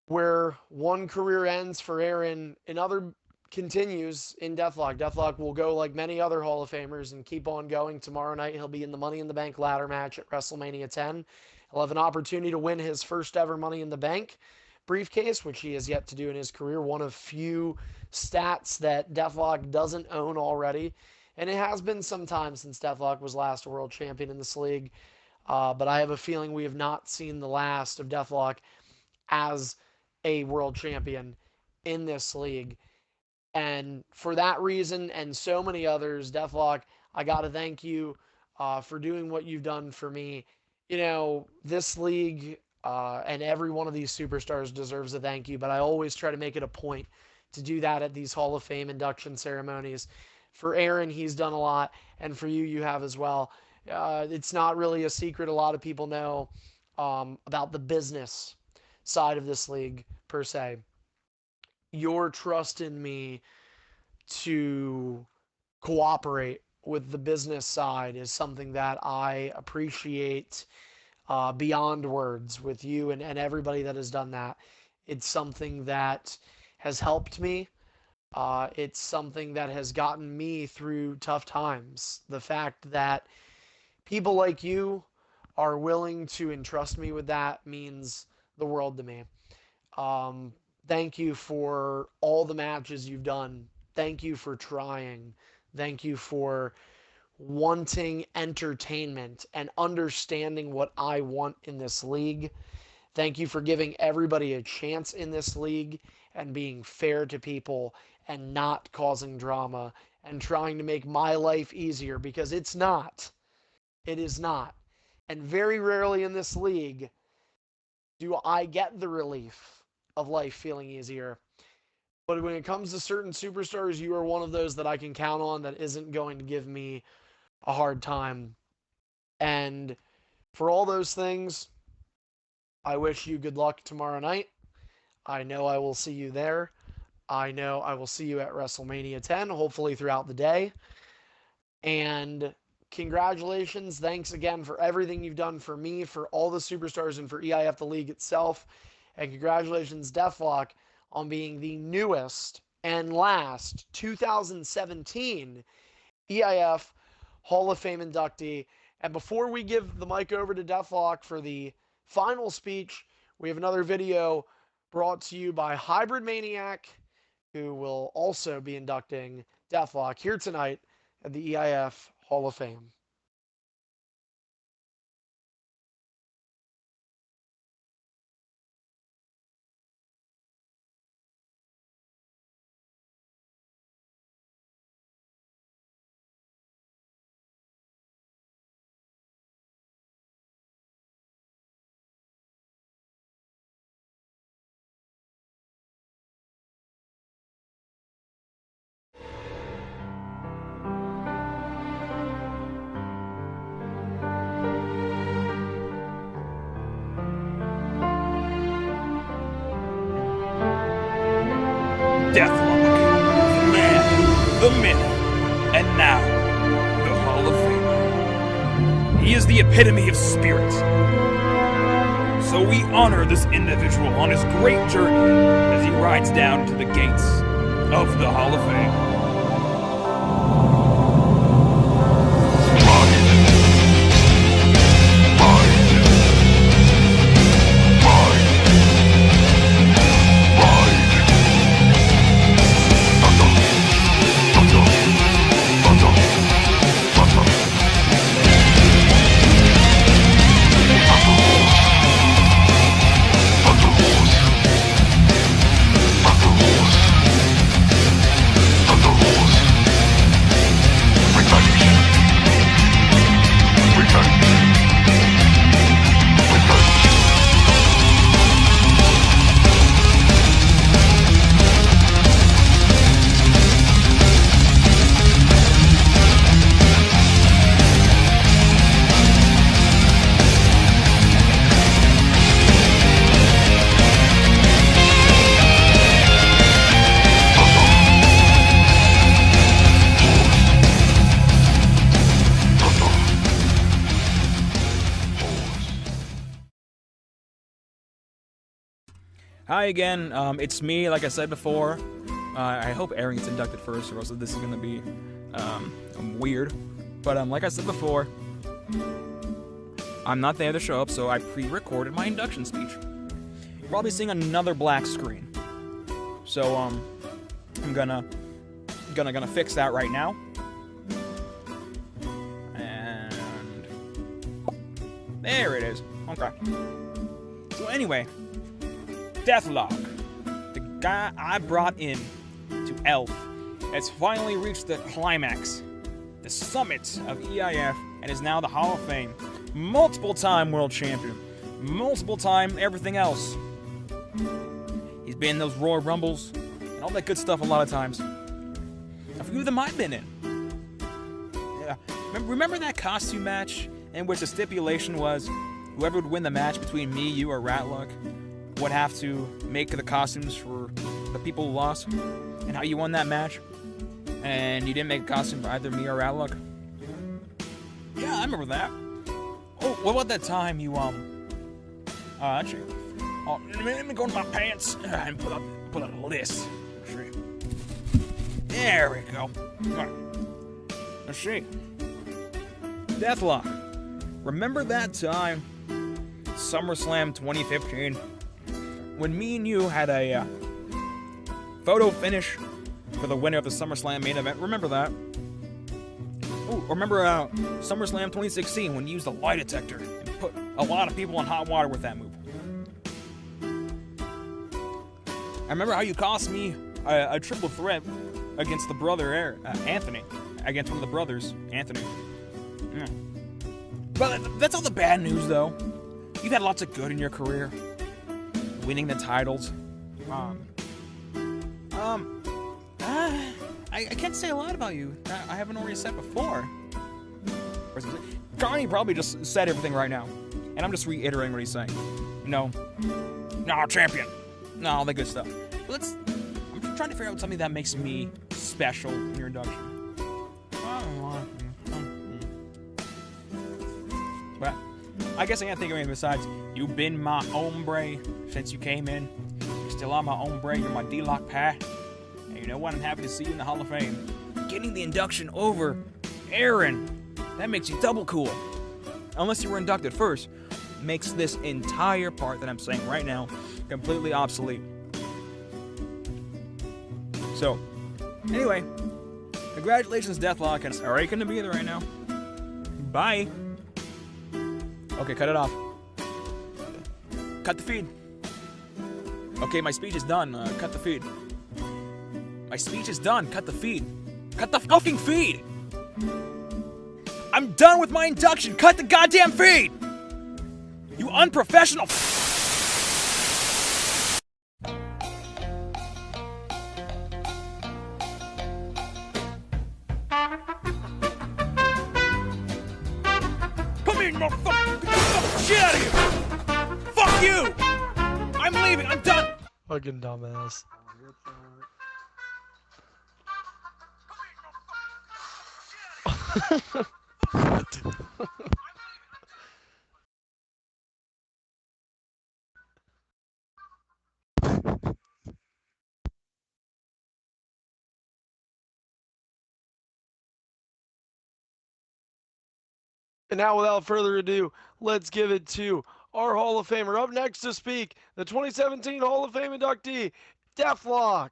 where one career ends for Aaron, another continues in Deathlock. Deathlock will go like many other Hall of Famers and keep on going. Tomorrow night, he'll be in the Money in the Bank ladder match at WrestleMania 10. He'll have an opportunity to win his first ever Money in the Bank briefcase, which he has yet to do in his career. One of few stats that Deathlock doesn't own already. And it has been some time since Deathlock was last a world champion in this league. But I have a feeling we have not seen the last of Deathlock as a world champion in this league. And for that reason and so many others, Deathlock, I got to thank you for doing what you've done for me. This league and every one of these superstars deserves a thank you, but I always try to make it a point to do that at these Hall of Fame induction ceremonies. For Aaron, he's done a lot, and for you, you have as well. It's not really a secret. A lot of people know about the business side of this league, per se. Your trust in me to cooperate with the business side is something that I appreciate beyond words with you and everybody that has done that. It's something that has helped me. It's something that has gotten me through tough times. The fact that people like you are willing to entrust me with that means the world to me. Thank you for all the matches you've done. Thank you for trying. Thank you for wanting entertainment and understanding what I want in this league. Thank you for giving everybody a chance in this league and being fair to people and not causing drama and trying to make my life easier, because it's not. It is not. And very rarely in this league do I get the relief of life feeling easier. But when it comes to certain superstars, you are one of those that I can count on that isn't going to give me a hard time. And for all those things, I wish you good luck tomorrow night. I know I will see you there. I know I will see you at WrestleMania 10, hopefully throughout the day. And congratulations. Thanks again for everything you've done for me, for all the superstars, and for EIF, the league itself. And congratulations, Deathlock, on being the newest and last 2017 EIF Hall of Fame inductee. And before we give the mic over to Deathlock for the final speech, we have another video brought to you by Hybrid Maniac, who will also be inducting Deathlock here tonight at the EIF Hall of Fame. Deathlock, the man, the myth, and now, the Hall of Famer. He is the epitome of spirit. So we honor this individual on his great journey as he rides down to the gates of the Hall of Fame. Hi again, it's me, like I said before. I hope Aaron gets inducted first, or else this is gonna be weird. But like I said before, I'm not there to show up, so I pre-recorded my induction speech. You're probably seeing another black screen. So I'm gonna fix that right now. And there it is. Okay. So anyway, Deathlock, the guy I brought in to ELF, has finally reached the climax, the summit of EIF, and is now the Hall of Fame. Multiple-time world champion, multiple-time everything else. He's been in those Royal Rumbles and all that good stuff a lot of times. A few of them I've been in. Yeah. Remember that costume match in which the stipulation was whoever would win the match between me, you, or Ratluck would have to make the costumes for the people who lost, and how you won that match, and you didn't make a costume for either me or Ratluck? Yeah, I remember that. Oh, what about that time you, actually, let me go to my pants and put up a list. There we go. Alright. Let's see. Deathlock. Remember that time, SummerSlam 2015, when me and you had a photo finish for the winner of the SummerSlam main event? Remember that? Oh, remember SummerSlam 2016 when you used a lie detector and put a lot of people in hot water with that move? I remember how you cost me a triple threat against the brother Anthony, against one of the brothers, Anthony. Yeah. But that's all the bad news, though. You've had lots of good in your career. Winning the titles. I can't say a lot about you. I haven't already said before. Johnny probably just said everything right now, and I'm just reiterating what he's saying. No, champion. No, all that good stuff. I'm just trying to figure out something that makes me special in your induction. But I guess I can't think of anything besides you've been my hombre since you came in. You're still on my hombre. You're my D-Lock pie. And you know what? I'm happy to see you in the Hall of Fame. Getting the induction over Aaron. That makes you double cool. Unless you were inducted first. Makes this entire part that I'm saying right now completely obsolete. So, anyway, congratulations, Deathlock, and sorry I couldn't be there right now. Bye. Okay, cut it off. Cut the feed. Okay, my speech is done. Cut the feed. My speech is done. Cut the feed. Cut the fucking feed! I'm done with my induction. Cut the goddamn feed! You unprofessional. Put me in your fucking shit out of here! Fuck you! I'm leaving. I'm done. Fucking dumbass. And now, without further ado, let's give it to our Hall of Famer. Up next to speak, the 2017 Hall of Fame inductee, Deathlock.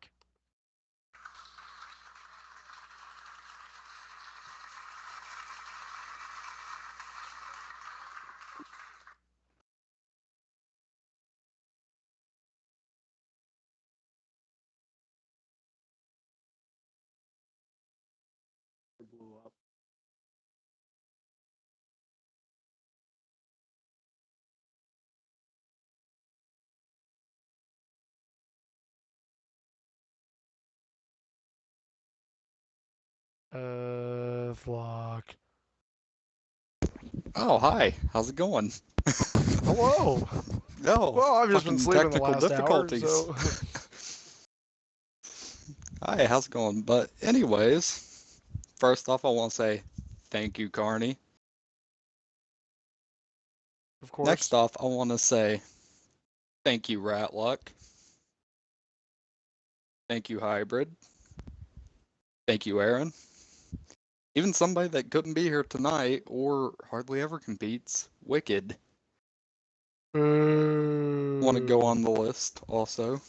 Deathlock. Oh, hi. How's it going? Hello. Oh, Well, I've just been fucking sleeping the technical last hour, difficulties. so. Hi, how's it going? But anyways, first off, I want to say thank you, Carney. Of Next course. off, I want to say thank you, Ratluck. Thank you, Hybrid. Thank you, Aaron. Even somebody that couldn't be here tonight or hardly ever competes, Wicked. Want to go Boo. on the list also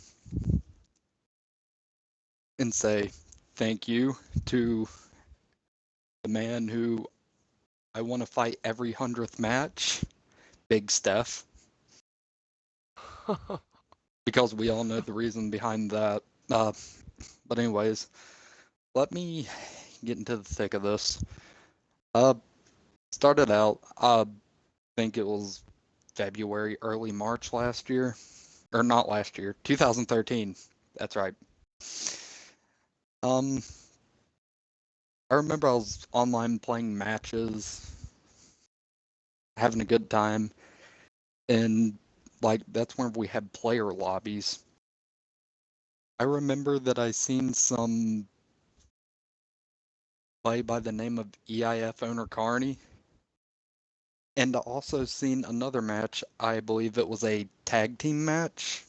and say thank you to the man who I want to fight every 100th match, Big Steph, because we all know the reason behind that. But anyways, let me get into the thick of this. Uh, Started out, I think it was February, early March last year, or not last year, 2013. That's right. Um, I remember I was online playing matches, having a good time, and like that's when we had player lobbies. I remember that I seen some play by the name of EIF owner Carney, and I also seen another match. I believe it was a tag team match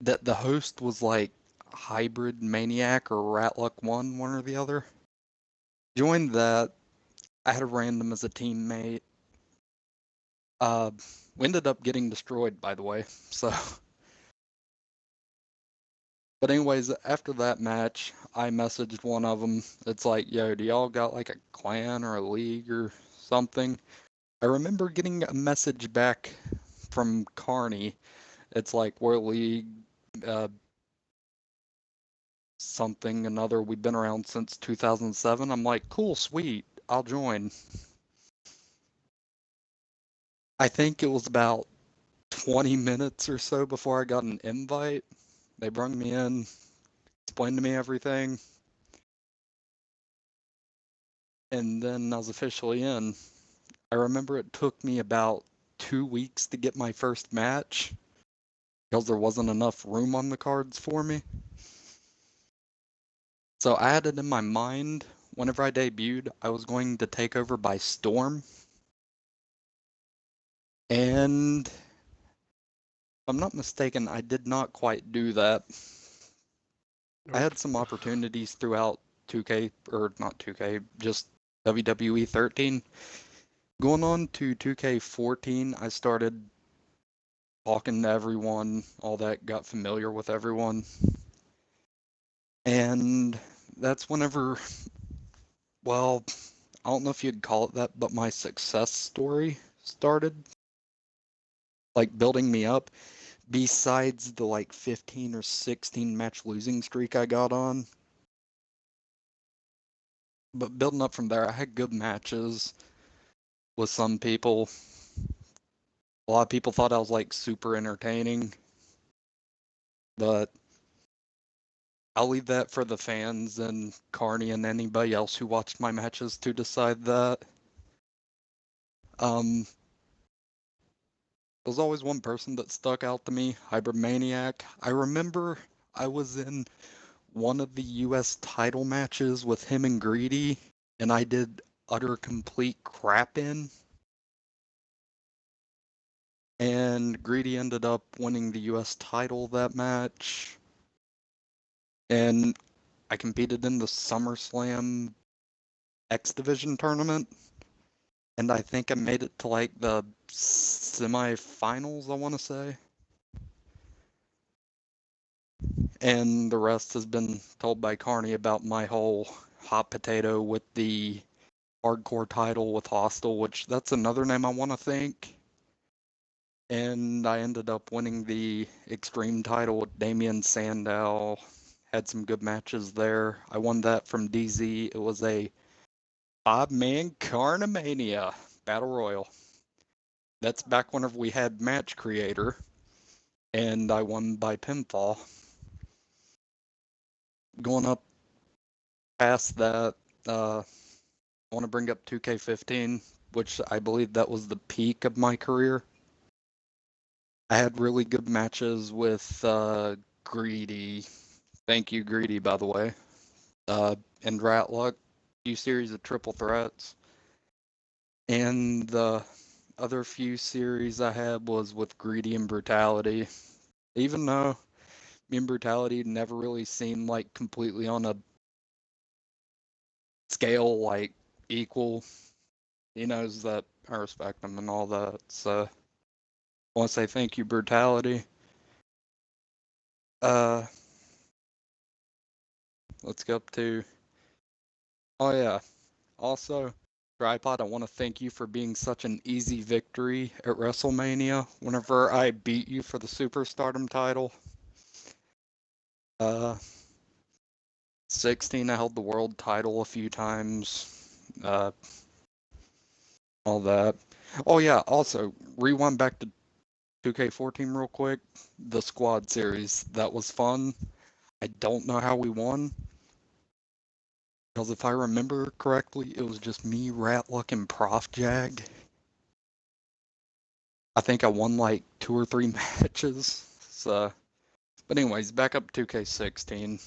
that the host was like Hybrid Maniac or Ratluck one or the other. Joined that. I had a random as a teammate. Uh, we ended up getting destroyed, by the way. So, but anyways, after that match, I messaged one of them. It's like, yo, do y'all got like a clan or a league or something? I remember getting a message back from Carney. It's like, we're league, uh, something, another. We've been around since 2007. I'm like, cool, sweet, I'll join. I think it was about 20 minutes or so before I got an invite. They brung me in, explained to me everything, and then I was officially in. I remember it took me about 2 weeks to get my first match because there wasn't enough room on the cards for me. So I had it in my mind whenever I debuted, I was going to take over by storm. And if I'm not mistaken, I did not quite do that. I Nope. had some opportunities throughout 2K, or not 2K, just WWE 13. Going on to 2K14, I started talking to everyone, all that, got familiar with everyone. And that's whenever, well, I don't know if you'd call it that, but my success story started, like building me up. Besides the like 15 or 16 match losing streak I got on, but building up from there, I had good matches with some people. A lot of people thought I was like super entertaining, but I'll leave that for the fans and Carney and anybody else who watched my matches to decide that. Um, There's always one person that stuck out to me, Hypermaniac. I remember I was in one of the US title matches with him and Greedy, and I did utter complete crap in. And Greedy ended up winning the US title that match. And I competed in the SummerSlam X Division tournament. And I think I made it to like the semifinals, I want to say. And the rest has been told by Carney about my whole hot potato with the hardcore title with Hostile, which that's another name I want to thank. And I ended up winning the Extreme title with Damian Sandow. Had some good matches there. I won that from DZ. It was a 5-man Carnimania Battle Royal. That's back whenever we had Match Creator, and I won by pinfall. Going up past that, I want to bring up 2K15, which I believe that was the peak of my career. I had really good matches with Greedy. Thank you, Greedy, by the way. And Ratluck, few series of triple threats. And the other few series I had was with Greedy and Brutality. Even though me and Brutality never really seemed like completely on a scale like equal. He knows that I respect him and all that. So I want to say thank you, Brutality. Uh, let's go up to. Oh yeah. Also, Tripod, I want to thank you for being such an easy victory at WrestleMania whenever I beat you for the Superstardom title. 16, I held the world title a few times. All that. Oh yeah, also, rewind back to 2K14 real quick. The squad series, that was fun. I don't know how we won. Because if I remember correctly, it was just me, Ratluck, and Prof Jag. I think I won like 2 or 3 matches. So, but anyways, back up to 2K16.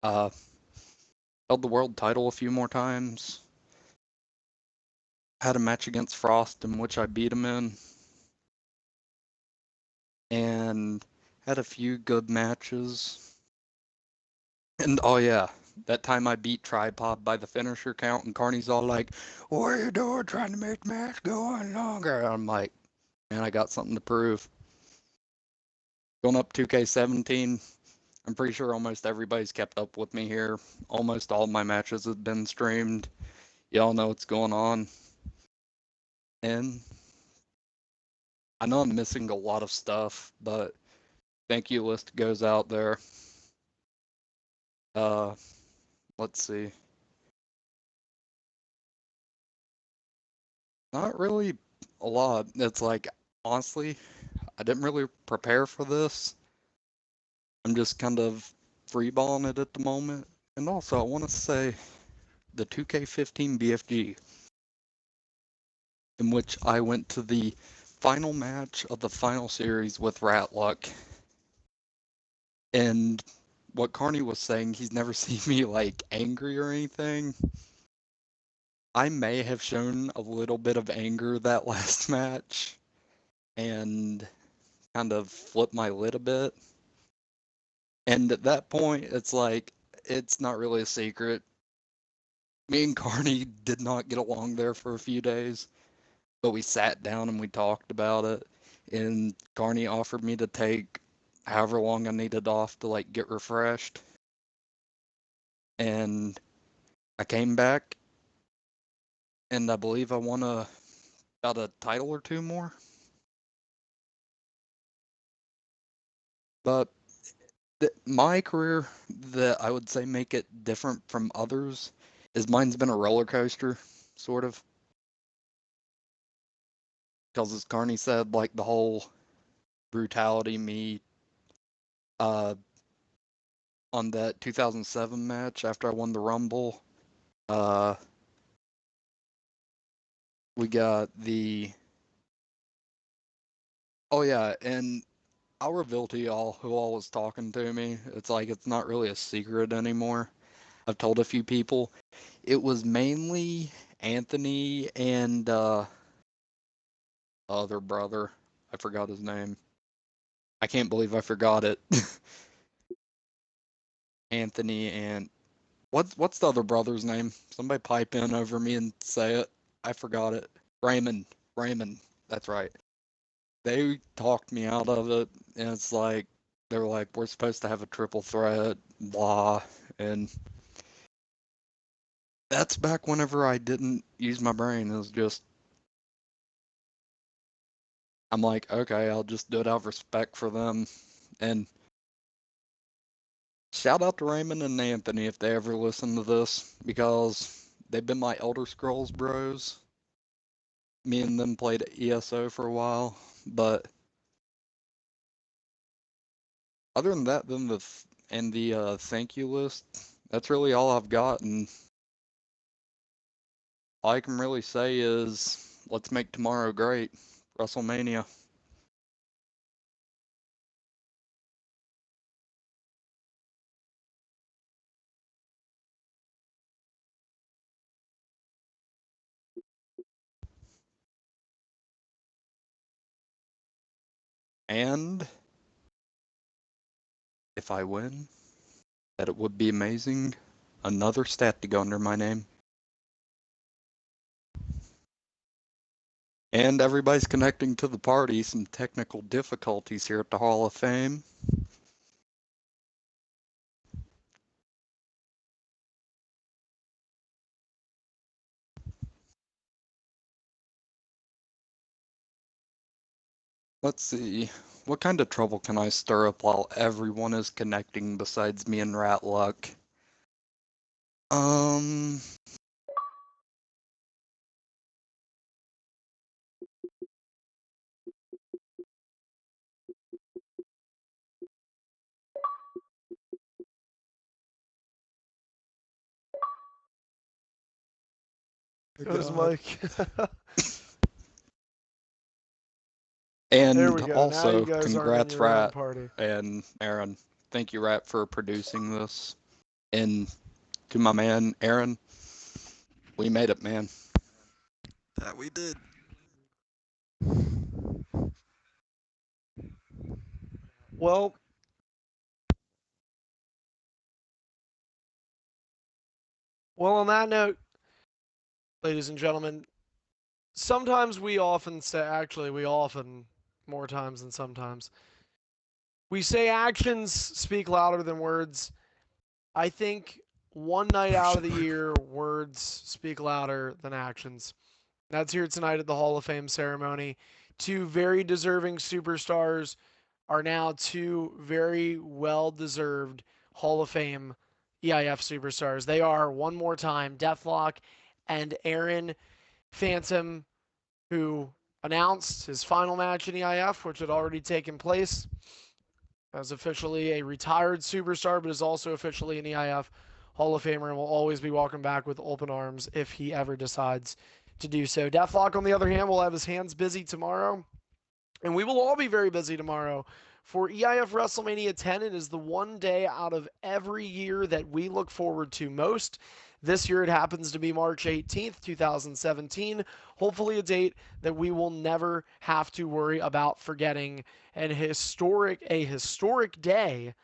Uh, held the world title a few more times. Had a match against Frost in which I beat him in. And had a few good matches. And oh yeah, that time I beat Tripod by the finisher count, and Carney's all like, "What are you doing trying to make the match go on longer?" And I'm like, man, I got something to prove. Going up 2K17, I'm pretty sure almost everybody's kept up with me here. Almost all my matches have been streamed. Y'all know what's going on. And I know I'm missing a lot of stuff, but thank you list goes out there. Uh, let's see. Not really a lot. It's like, honestly, I didn't really prepare for this. I'm just kind of freeballing it at the moment. And also, I want to say the 2K15 BFG, in which I went to the final match of the final series with Ratluck. And what Carney was saying, he's never seen me like angry or anything. I may have shown a little bit of anger that last match and kind of flipped my lid a bit. And at that point, it's like, it's not really a secret. Me and Carney did not get along there for a few days, but we sat down and we talked about it. And Carney offered me to take however long I needed off to like get refreshed. And I came back, and I believe I won about a title or two more. But my career that I would say make it different from others is mine's been a roller coaster, sort of. Because as Carney said, like the whole brutality me uh, on that 2007 match after I won the Rumble. Uh, we got the. Oh, yeah, and I'll reveal to y'all who all was talking to me. It's like it's not really a secret anymore. I've told a few people. It was mainly Anthony and other brother. I forgot his name. I can't believe I forgot it. Anthony and what's the other brother's name? Somebody pipe in over me and say it. I forgot it. Raymond. Raymond. That's right. They talked me out of it, and it's like they're like, we're supposed to have a triple threat, blah, and that's back whenever I didn't use my brain. It was just I'm like, okay, I'll just do it out of respect for them. And shout out to Raymond and Anthony if they ever listen to this, because they've been my Elder Scrolls bros. Me and them played ESO for a while, but other than that, then the thank you list, that's really all I've got, and all I can really say is let's make tomorrow great. WrestleMania. And if I win, that it would be amazing. Another stat to go under my name. And everybody's connecting to the party. Some technical difficulties here at the Hall of Fame. Let's see. What kind of trouble can I stir up while everyone is connecting besides me and Ratluck? Um, Goes God. Mike. There And we go. Now you also, guys aren't in congrats, your own Rat party. and Aaron. Thank you, Rat, for producing this. And to my man, Aaron, we made it, man. That we did. Well, on that note, ladies and gentlemen, sometimes we often say, actually, we often, more times than sometimes, we say actions speak louder than words. I think one night For out of the sure. year, words speak louder than actions. That's here tonight at the Hall of Fame ceremony. Two very deserving superstars are now two very well deserved Hall of Fame EIF superstars. They are, one more time, Deathlock and Aaron Phantom, who announced his final match in EIF, which had already taken place, as officially a retired superstar, but is also officially an EIF Hall of Famer and will always be welcomed back with open arms if he ever decides to do so. Deathlock, on the other hand, will have his hands busy tomorrow, and we will all be very busy tomorrow. For EIF WrestleMania 10, it is the one day out of every year that we look forward to most. This year it happens to be March 18th, 2017. Hopefully, a date that we will never have to worry about forgetting. A historic day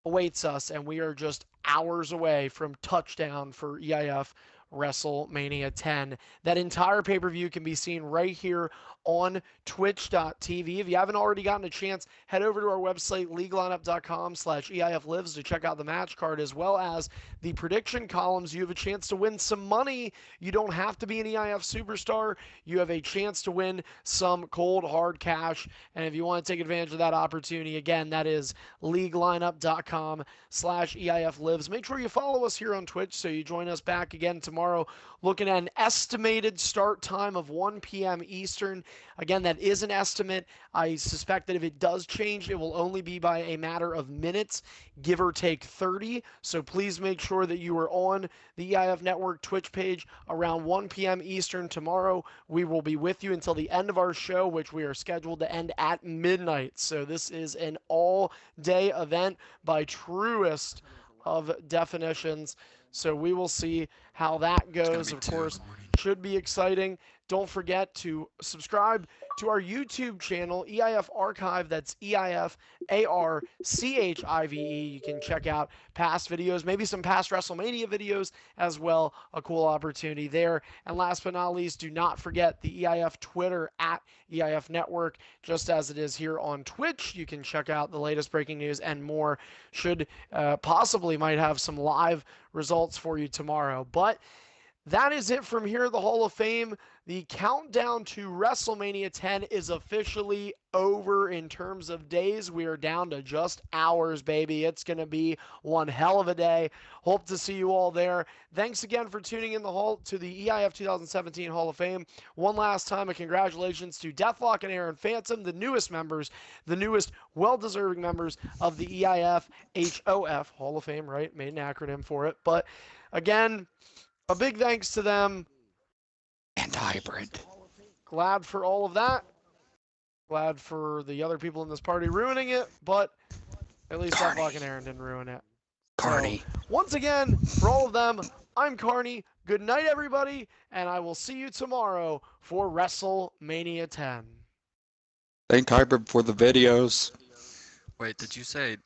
awaits us, and we are just hours away from touchdown for EIF WrestleMania 10. That entire pay per view can be seen right here on twitch.tv. If you haven't already gotten a chance, head over to our website, leaguelineup.com/EIF lives to check out the match card as well as the prediction columns. You have a chance to win some money. You don't have to be an EIF superstar. You have a chance to win some cold, hard cash. And if you want to take advantage of that opportunity, again, that is leaguelineup.com/EIF lives. Make sure you follow us here on Twitch so you join us back again tomorrow tomorrow. Looking at an estimated start time of 1 p.m. Eastern. Again, that is an estimate. I suspect that if it does change, it will only be by a matter of minutes, give or take 30. So please make sure that you are on the EIF Network Twitch page around 1 p.m. Eastern tomorrow. We will be with you until the end of our show, which we are scheduled to end at midnight. So this is an all-day event by truest of definitions. So we will see how that goes. Of course, should be exciting. Don't forget to subscribe to our YouTube channel, EIF Archive. That's EIF ARCHIVE. You can check out past videos, maybe some past WrestleMania videos as well. A cool opportunity there. And last but not least, do not forget the EIF Twitter at EIF Network, just as it is here on Twitch. You can check out the latest breaking news and more. Should possibly might have some live results for you tomorrow. But that is it from here at the Hall of Fame. The countdown to WrestleMania 10 is officially over in terms of days. We are down to just hours, baby. It's going to be one hell of a day. Hope to see you all there. Thanks again for tuning in to the EIF 2017 Hall of Fame. One last time, a congratulations to Deathlock and Aaron Phantom, the newest members, the newest well-deserving members of the EIF HOF Hall of Fame, right? Made an acronym for it. But again, a big thanks to them. And hybrid. Glad for all of that. Glad for the other people in this party ruining it, but at least Deathlock and Aaron didn't ruin it. Carney. So, once again, for all of them, I'm Carney. Good night, everybody, and I will see you tomorrow for WrestleMania 10. Thank Hybrid for the videos. Wait, did you say